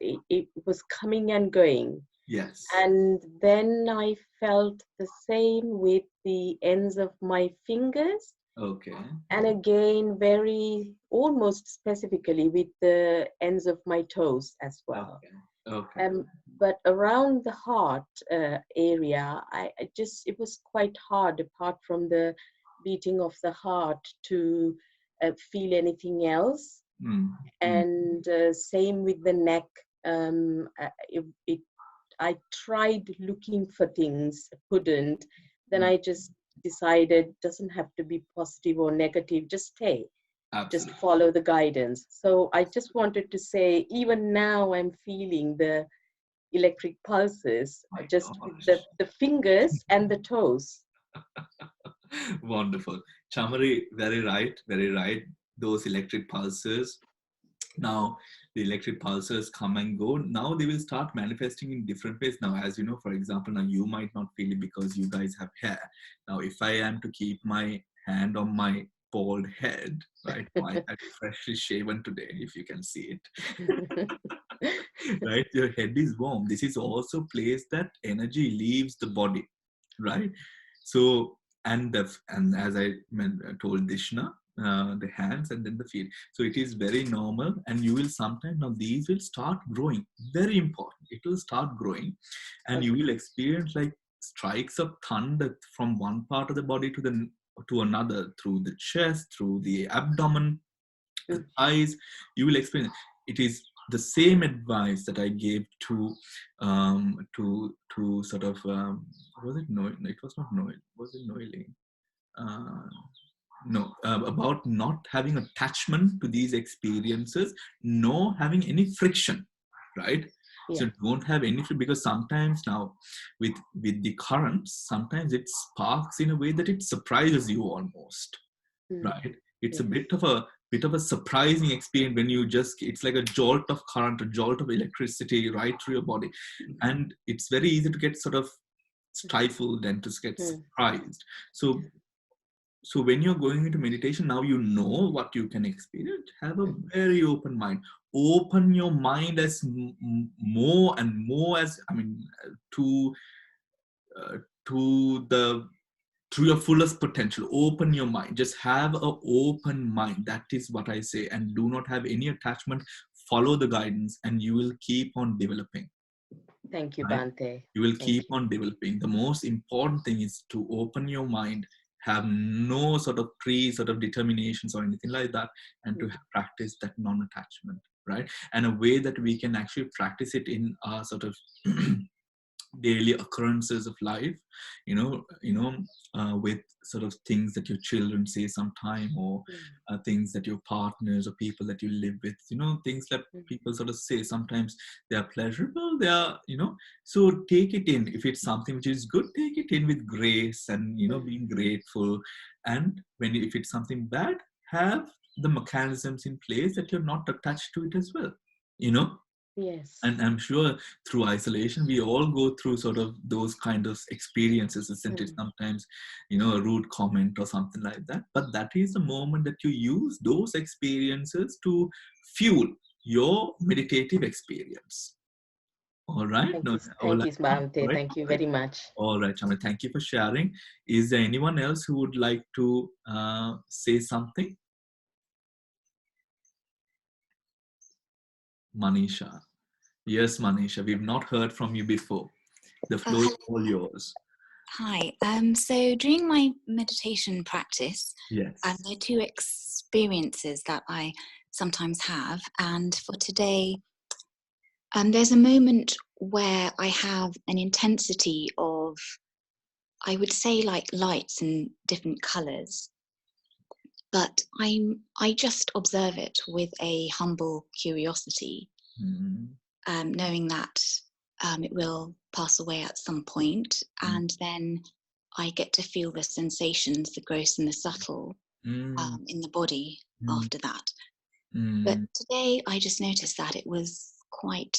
it was coming and going. Yes. And then I felt the same with the ends of my fingers. Okay. And again, very almost specifically with the ends of my toes as well. Okay. But around the heart area, it was quite hard, apart from the beating of the heart, to feel anything else. And same with the neck. I tried looking for things, couldn't. Then I just decided doesn't have to be positive or negative, just stay. Absolutely. Just follow the guidance. So I just wanted to say, even now I'm feeling the electric pulses, My just gosh. with the fingers and the toes. Wonderful. Chamari, very right, very right. Those electric pulses. Now, the electric pulses come and go. Now they will start manifesting in different ways. Now, as you know, for example, now you might not feel it because you guys have hair. Now, if I am to keep my hand on my bald head, right? My head freshly shaven today, if you can see it. Right? Your head is warm. This is also place that energy leaves the body, right? So, and as I told Dishna, the hands and then the feet. So it is very normal, and you will sometimes, now these will start growing. Very important. It will start growing, and you will experience like strikes of thunder from one part of the body to another, through the chest, through the abdomen, the thighs. You will experience. It is the same advice that I gave to sort of was it Noel? It was not Noel. Was it Noeling? No, about not having attachment to these experiences, no having any friction, right? Yeah. So don't have any friction, because sometimes now with the currents, sometimes it sparks in a way that it surprises you almost, right? It's a bit of a surprising experience when you just, it's like a jolt of current, a jolt of electricity right through your body, and it's very easy to get sort of stifled and to get surprised. So when you're going into meditation, now you know what you can experience. Have a very open mind. Open your mind as more and more as, I mean, to your fullest potential. Open your mind. Just have an open mind. That is what I say. And do not have any attachment. Follow the guidance, and you will keep on developing. Thank you, Right? Bhante. You will keep on developing. The most important thing is to open your mind, have no sort of sort of determinations or anything like that, and to practice that non-attachment, right? And a way that we can actually practice it in our sort of daily occurrences of life, with sort of things that your children say sometime, or things that your partners or people that you live with, things that people sort of say sometimes. They are pleasurable, they are, so take it in. If it's something which is good, take it in with grace and being grateful. And if it's something bad, have the mechanisms in place that you're not attached to it as well. Yes. And I'm sure through isolation, we all go through sort of those kind of experiences, isn't it? Sometimes, a rude comment or something like that. But that is the moment that you use those experiences to fuel your meditative experience. All right. Thank you, Bhante. Right. Thank you very much. All right, Chamra. Thank you for sharing. Is there anyone else who would like to say something? Manisha. Yes, Manisha, we've not heard from you before. The floor is all yours. Hi. So during my meditation practice, yes, there are two experiences that I sometimes have. And for today, there's a moment where I have an intensity of, I would say, like lights in different colors. But I just observe it with a humble curiosity, knowing that it will pass away at some point, and then I get to feel the sensations, the gross and the subtle, in the body after that. But today I just noticed that it was quite,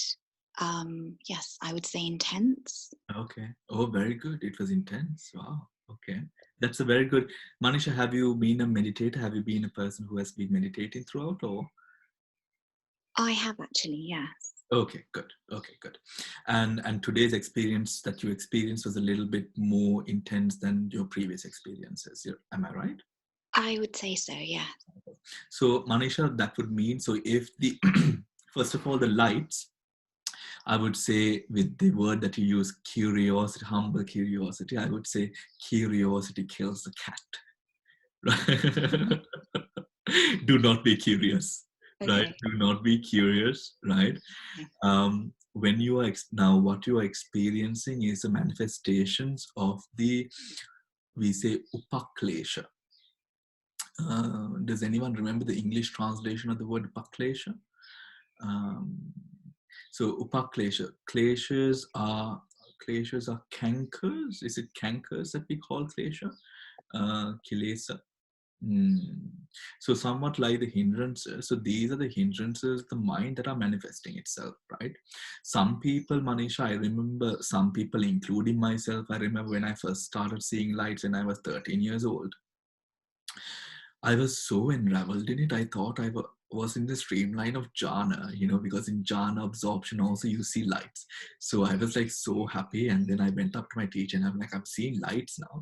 yes, I would say intense. Okay. Oh, very good. It was intense. Wow. Okay. That's a very good. Manisha, have you been a meditator? Have you been a person who has been meditating throughout, or? I have actually, yes. Okay, good. Okay, good. And today's experience that you experienced was a little bit more intense than your previous experiences. Am I right? I would say so, yeah. So, Manisha, that would mean, so if the, first of all, the lights, I would say, with the word that you use, curiosity, humble curiosity, I would say curiosity kills the cat. Do not be curious. right? Okay. Do not be curious, right? When you are now, what you are experiencing is the manifestations of the, we say, upaklesha. Does anyone remember the English translation of the word upaklesha? Um, so upaklesha, kleshas are cankers. Is it cankers that we call klesha? Kilesa. So somewhat like the hindrances. So these are the hindrances of the mind that are manifesting itself, right? Some people, Manisha, I remember some people, including myself, I remember when I first started seeing lights when I was 13 years old. I was so enraveled in it. I thought I was in the streamline of jhana, because in jhana absorption also you see lights. So I was like so happy, and then I went up to my teacher and I'm like, I'm seeing lights now.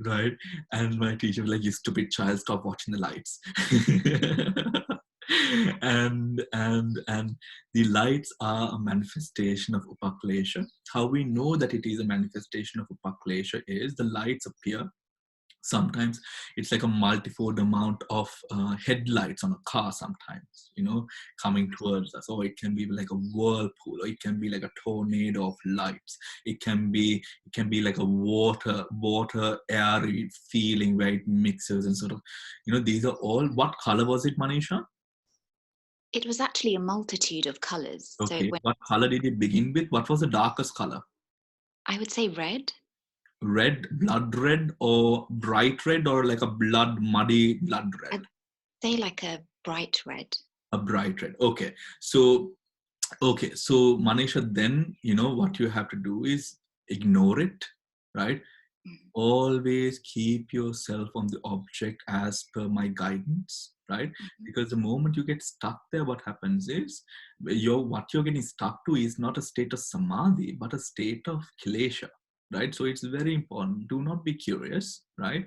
Right? And my teacher was like, you stupid child, stop watching the lights. and the lights are a manifestation of upaklesha. How we know that it is a manifestation of upaklesha is the lights appear. Sometimes it's like a multifold amount of headlights on a car sometimes, coming towards us. Or it can be like a whirlpool, or it can be like a tornado of lights. It can be like a water airy feeling where it mixes and sort of, these are all. What color was it, Manisha? It was actually a multitude of colors. So Okay, what color did it begin with? What was the darkest color? I would say red. Red, blood red, or bright red, or like a muddy blood red? I'd say like a bright red. A bright red. Okay. So Manisha, then what you have to do is ignore it, right? Always keep yourself on the object as per my guidance, right? Because the moment you get stuck there, what happens is what you're getting stuck to is not a state of samadhi, but a state of kilesha, right? So it's very important. Do not be curious, right?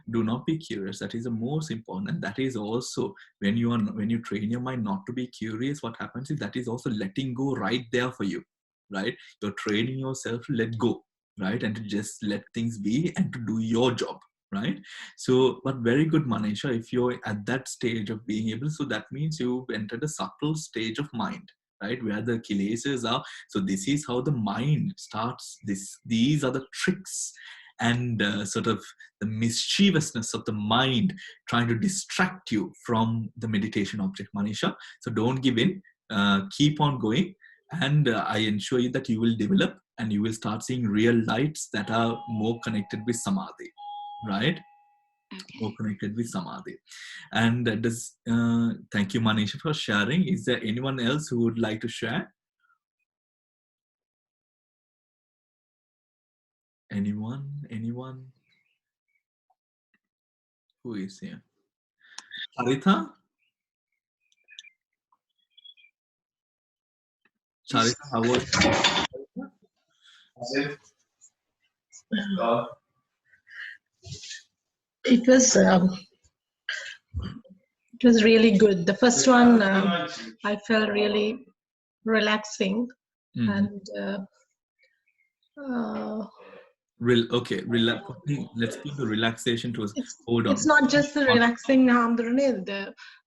Do not be curious. That is the most important. And that is also when you train your mind not to be curious, what happens is that is also letting go right there for you, right? You're training yourself to let go, right? And to just let things be and to do your job, right? So, but very good, Manisha, if you're at that stage of being able, so that means you've entered a subtle stage of mind, right? Where the kilesas are. So this is how the mind starts. These are the tricks and sort of the mischievousness of the mind trying to distract you from the meditation object, Manisha. So don't give in. Keep on going. And I ensure you that you will develop and you will start seeing real lights that are more connected with samadhi, right? Okay. More connected with samadhi. And thank you, Manisha, for sharing. Is there anyone else who would like to share? Anyone? Who is here? Charitha? Charitha, how was it? It was really good. The first one, I felt really relaxing, and Okay, let's put the relaxation to us. Hold it's on. not just the relaxing.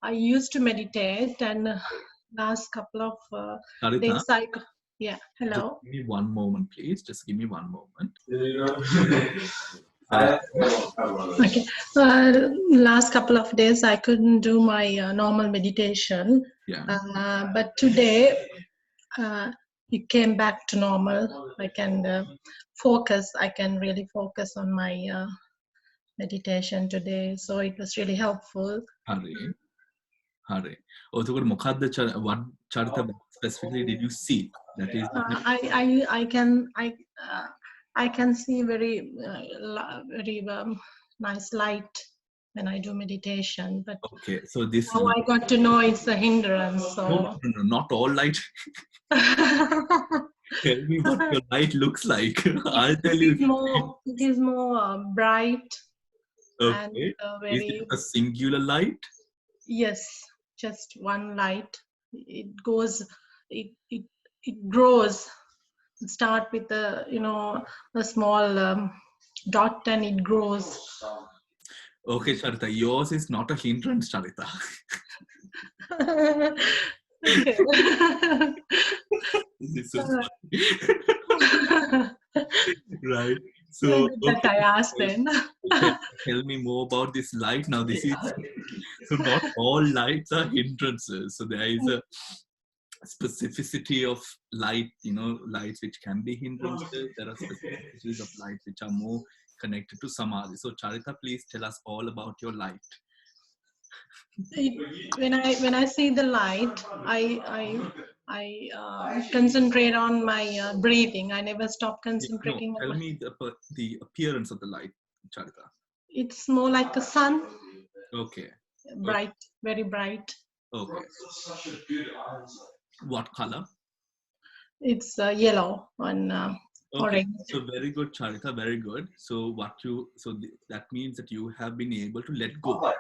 I used to meditate, and last couple of Charitha, days, yeah. just Hello. give me one moment, please. Just give me one moment. Okay. Last couple of days, I couldn't do my normal meditation. Yeah. But today, it came back to normal. I can focus. I can really focus on my meditation today. So it was really helpful. Hare. Also, what Charitha specifically did you see? That is. I can see very nice light when I do meditation. But Okay, so this. now I got to know it's a hindrance. So. No, not all light. Tell me what your light looks like. I'll tell you. It is more bright. Okay. And Is it a singular light? Yes, just one light. It goes. It grows. Start with a small dot, and it grows. Okay, Charita, yours is not a hindrance, Charita. Okay. This is so funny. Right. Well, So, good that okay, I asked then. tell me more about this light now. This is so not all lights are hindrances. So there is a specificity of light, lights which can be hindrances. There are specificities of lights which are more connected to samadhi. So Charita, please tell us all about your light. When I see the light, I concentrate on my breathing. I never stop No, concentrating on tell my. me the appearance of the light, Charita. It's more like a sun, Okay. bright, very bright. Okay. What color? It's yellow and Okay, orange. so very good, Charita, very good. So that means that you have been able to let go, right?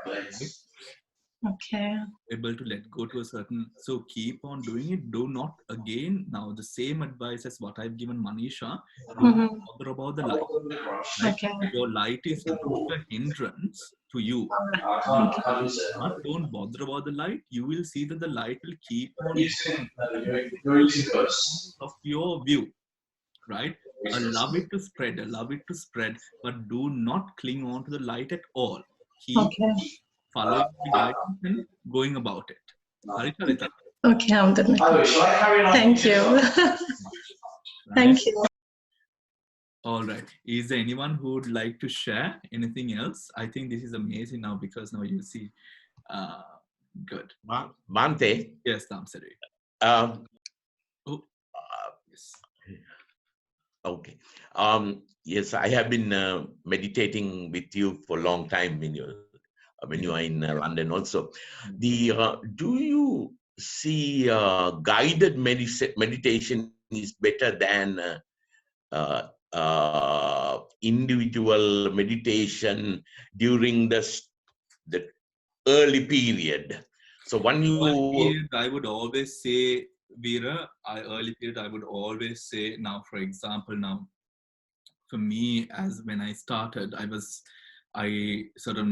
Okay. Able to let go to a certain, so keep on doing it. Do not, again, now the same advice as what I've given Manisha, don't Mhm. bother about the light, right? Okay. Your light is not a hindrance to you, but don't bother about the light. You will see that the light will keep on of your view, right? Allow it to spread, but do not cling on to the light at all. Keep Okay. following the guidance and going about it. Hari Charita, Okay, I'm done. Thank you. right? Thank you. All right. Is there anyone who would like to share anything else? I think this is amazing now because now you see. Good. Bante, Yes, Tamsari. um, Oh, yes. okay. Yes, I have been meditating with you for a long time when you are in London also. Do you see guided meditation is better than individual meditation during the early period? So when Early you period, I would always say, Veera, early period, I would always say, now, for example, now, for me, as when I started, I sort of,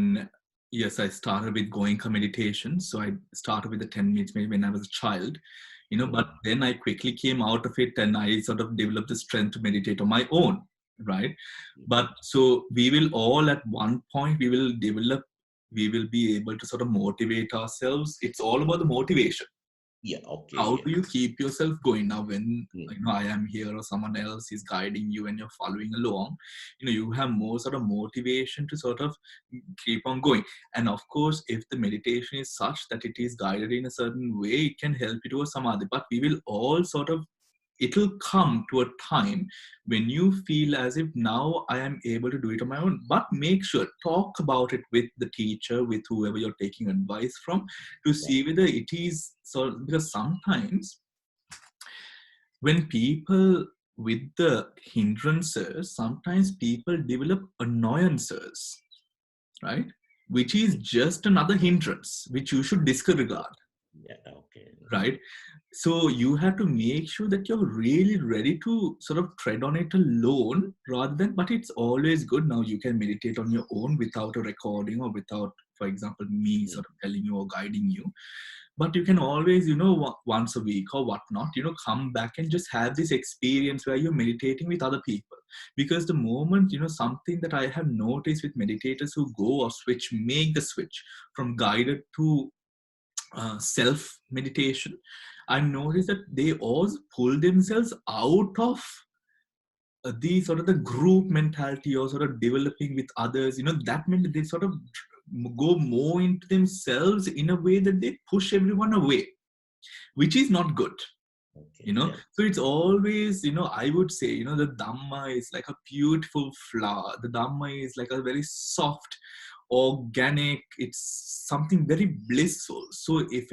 yes, I started with Goenka meditation. So I started with the 10 minutes maybe when I was a child, but then I quickly came out of it and I sort of developed the strength to meditate on my own, right? But so we will all at one point, we will be able to sort of motivate ourselves. It's all about the motivation. Yeah, okay. How do you keep yourself going now when I am here or someone else is guiding you and you're following along? You have more sort of motivation to sort of keep on going. And of course, if the meditation is such that it is guided in a certain way, it can help you to a samadhi. But we will all sort of, it'll come to a time when you feel as if now I am able to do it on my own. But make sure, talk about it with the teacher, with whoever you're taking advice from, to see whether it is so. Because sometimes when people with the hindrances, sometimes people develop annoyances, right? Which is just another hindrance, which you should disregard. Yeah, okay. Right? So you have to make sure that you're really ready to sort of tread on it alone rather than, but it's always good. Now you can meditate on your own without a recording or without, for example, me sort of telling you or guiding you. But you can always, once a week or whatnot, come back and just have this experience where you're meditating with other people. Because the moment, something that I have noticed with meditators who go or make the switch from guided to self meditation, I noticed that they all pull themselves out of the sort of the group mentality or sort of developing with others. That meant that they sort of go more into themselves in a way that they push everyone away, which is not good. So it's always, I would say, the Dhamma is like a beautiful flower. The Dhamma is like a very soft, organic, it's something very blissful. So if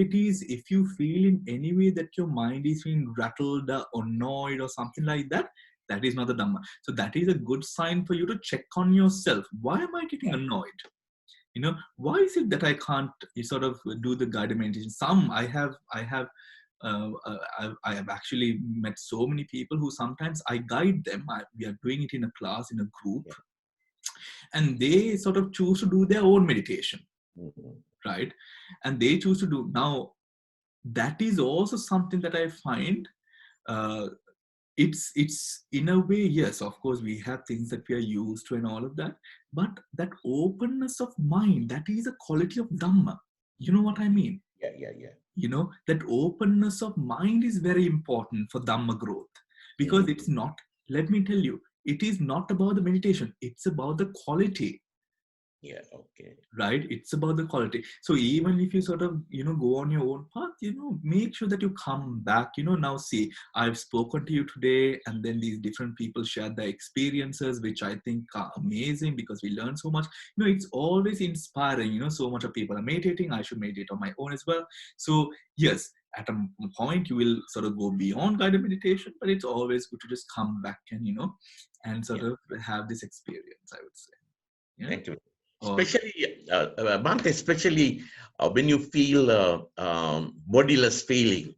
you feel in any way that your mind is being rattled or annoyed or something like that, that is not the Dhamma. So that is a good sign for you to check on yourself. Why am I getting annoyed? Why is it that I can't sort of do the guided meditation? I have actually met so many people who sometimes I guide them. We are doing it in a class, in a group, and they sort of choose to do their own meditation, Mhm. right? And they choose to do. Now, that is also something that I find, uh, it's in a way, yes, of course, we have things that we are used to and all of that, but that openness of mind, that is a quality of Dhamma. You know what I mean? Yeah, yeah, yeah. You know, that openness of mind is very important for Dhamma growth, because Mhm. it's not, let me tell you, it is not about the meditation, it's about the quality. Yeah, okay. Right, it's about the quality. So even if you sort of, you know, go on your own path, you know, make sure that you come back. You know, now see, I've spoken to you today, and then these different people shared their experiences, which I think are amazing, because we learn so much. You know, it's always inspiring. You know, so much of people are meditating, I should meditate on my own as well. So yes, at a point you will sort of go beyond guided meditation, but it's always good to just come back and, you know, and sort Yeah. of have this experience, I would say. Yeah. Thank you. All right. Especially, Bhante, especially when you feel bodiless feeling,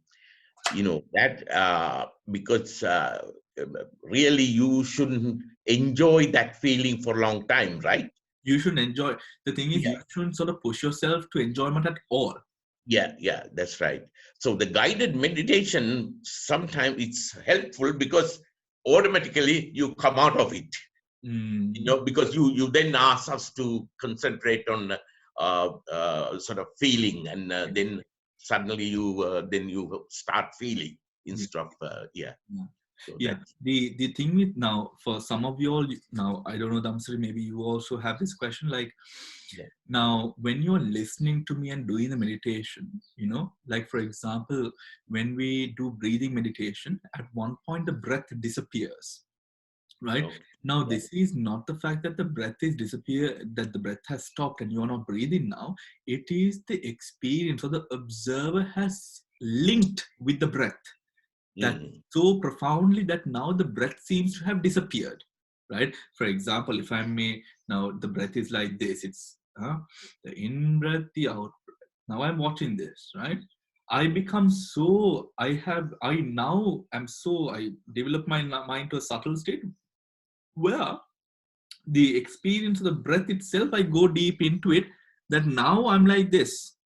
you know, that because really you shouldn't enjoy that feeling for a long time, right? You should enjoy. The thing is, Yeah, you shouldn't sort of push yourself to enjoyment at all. yeah, yeah, that's right. So the guided meditation, sometimes it's helpful because automatically you come out of it. You know, because you then ask us to concentrate on sort of feeling, and then suddenly you start feeling Yeah. instead of yeah. Yeah. So Yeah. that's The thing with now, for some of you all, now I don't know, Damsari, maybe you also have this question, like, yeah. now when you're listening to me and doing the meditation, you know, like for example, when we do breathing meditation, at one point the breath disappears, right? Okay. Now Yeah. this is not the fact that the breath is disappear, that the breath has stopped and you're not breathing now. It is the experience, or the observer has linked with the breath that Mm. so profoundly that now the breath seems to have disappeared, right? For example, if I may, now the breath is like this, it's the in breath, the out breath. Now I'm watching this, right? I become so, I now am so, I develop my mind to a subtle state where the experience of the breath itself, I go deep into it, that now I'm like this.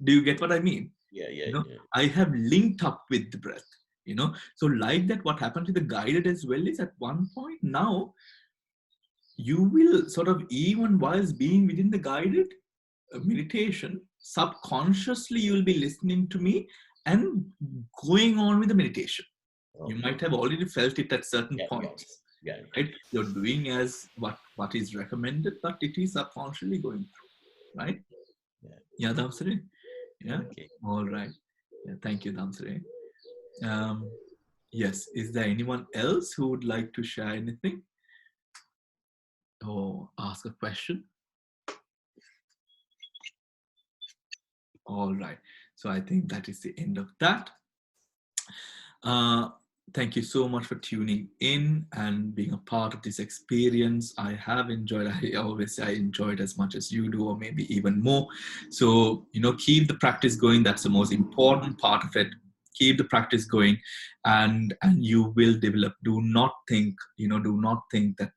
Do you get what I mean? Yeah, You yeah, know, yeah. I have linked up with the breath, you know. So like that, what happens with the guided as well is, at one point now, you will sort of, even whilst being within the guided meditation, subconsciously you will be listening to me and going on with the meditation. You Okay. might have already felt it at certain Yeah, yeah, points, yeah, right? You're doing as what is recommended, but it is subconsciously going through, right? yeah. Yeah, Damsari. Yeah. Okay. All right. Yeah, thank you, Damsari. Yes, is there anyone else who would like to share anything or ask a question? All right. So I think that is the end of that. Uh, thank you so much for tuning in and being a part of this experience. I have enjoyed, I always say I enjoyed as much as you do, or maybe even more. So, you know, keep the practice going. That's the most important part of it. Keep the practice going, and you will develop. Do not think, you know, do not think that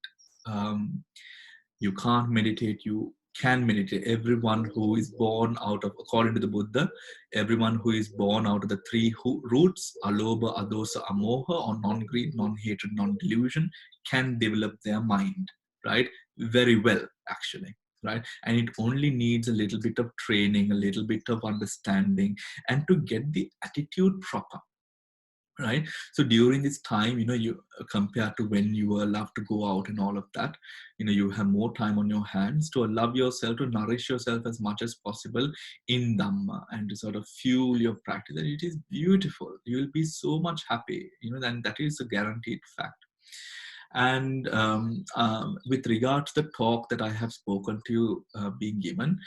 you can't meditate. You can meditate. Everyone who is born out of, according to the Buddha, everyone who is born out of the three roots, alobha, adosa, amoha, or non-greed, non-hatred, non-delusion, can develop their mind, right? Very well, actually, right? And it only needs a little bit of training, a little bit of understanding, and to get the attitude proper, right? So during this time, you know, you compared to when you were allowed to go out and all of that, you know, you have more time on your hands to allow yourself to nourish yourself as much as possible in Dhamma, and to sort of fuel your practice. And it is beautiful. You will be so much happy, you know, then that is a guaranteed fact. And with regard to the talk that I have spoken to you being given,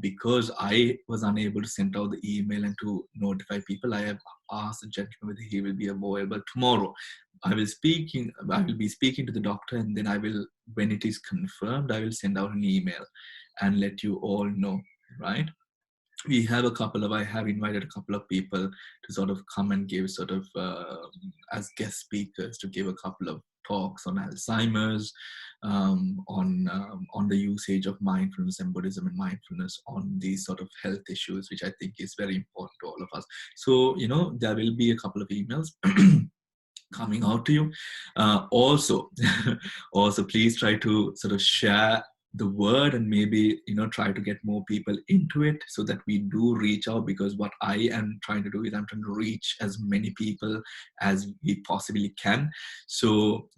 because I was unable to send out the email and to notify people, I have asked the gentleman whether he will be available tomorrow. I will be speaking to the doctor, and then I will, when it is confirmed, I will send out an email and let you all know, right? We have I have invited a couple of people to sort of come and give sort of as guest speakers, to give a couple of talks on Alzheimer's, on the usage of mindfulness and Buddhism and mindfulness on these sort of health issues, which I think is very important to all of us. So, there will be a couple of emails coming out to you. Also, also please try to sort of share the word and maybe try to get more people into it so that we do reach out, because what I am trying to do is I'm trying to reach as many people as we possibly can. So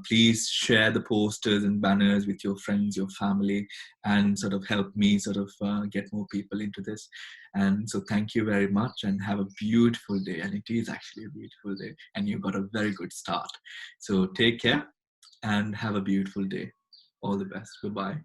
please share the posters and banners with your friends, your family, and sort of help me sort of get more people into this. And so thank you very much and have a beautiful day. And it is actually a beautiful day and you got a very good start. So take care and have a beautiful day. All the best. Goodbye.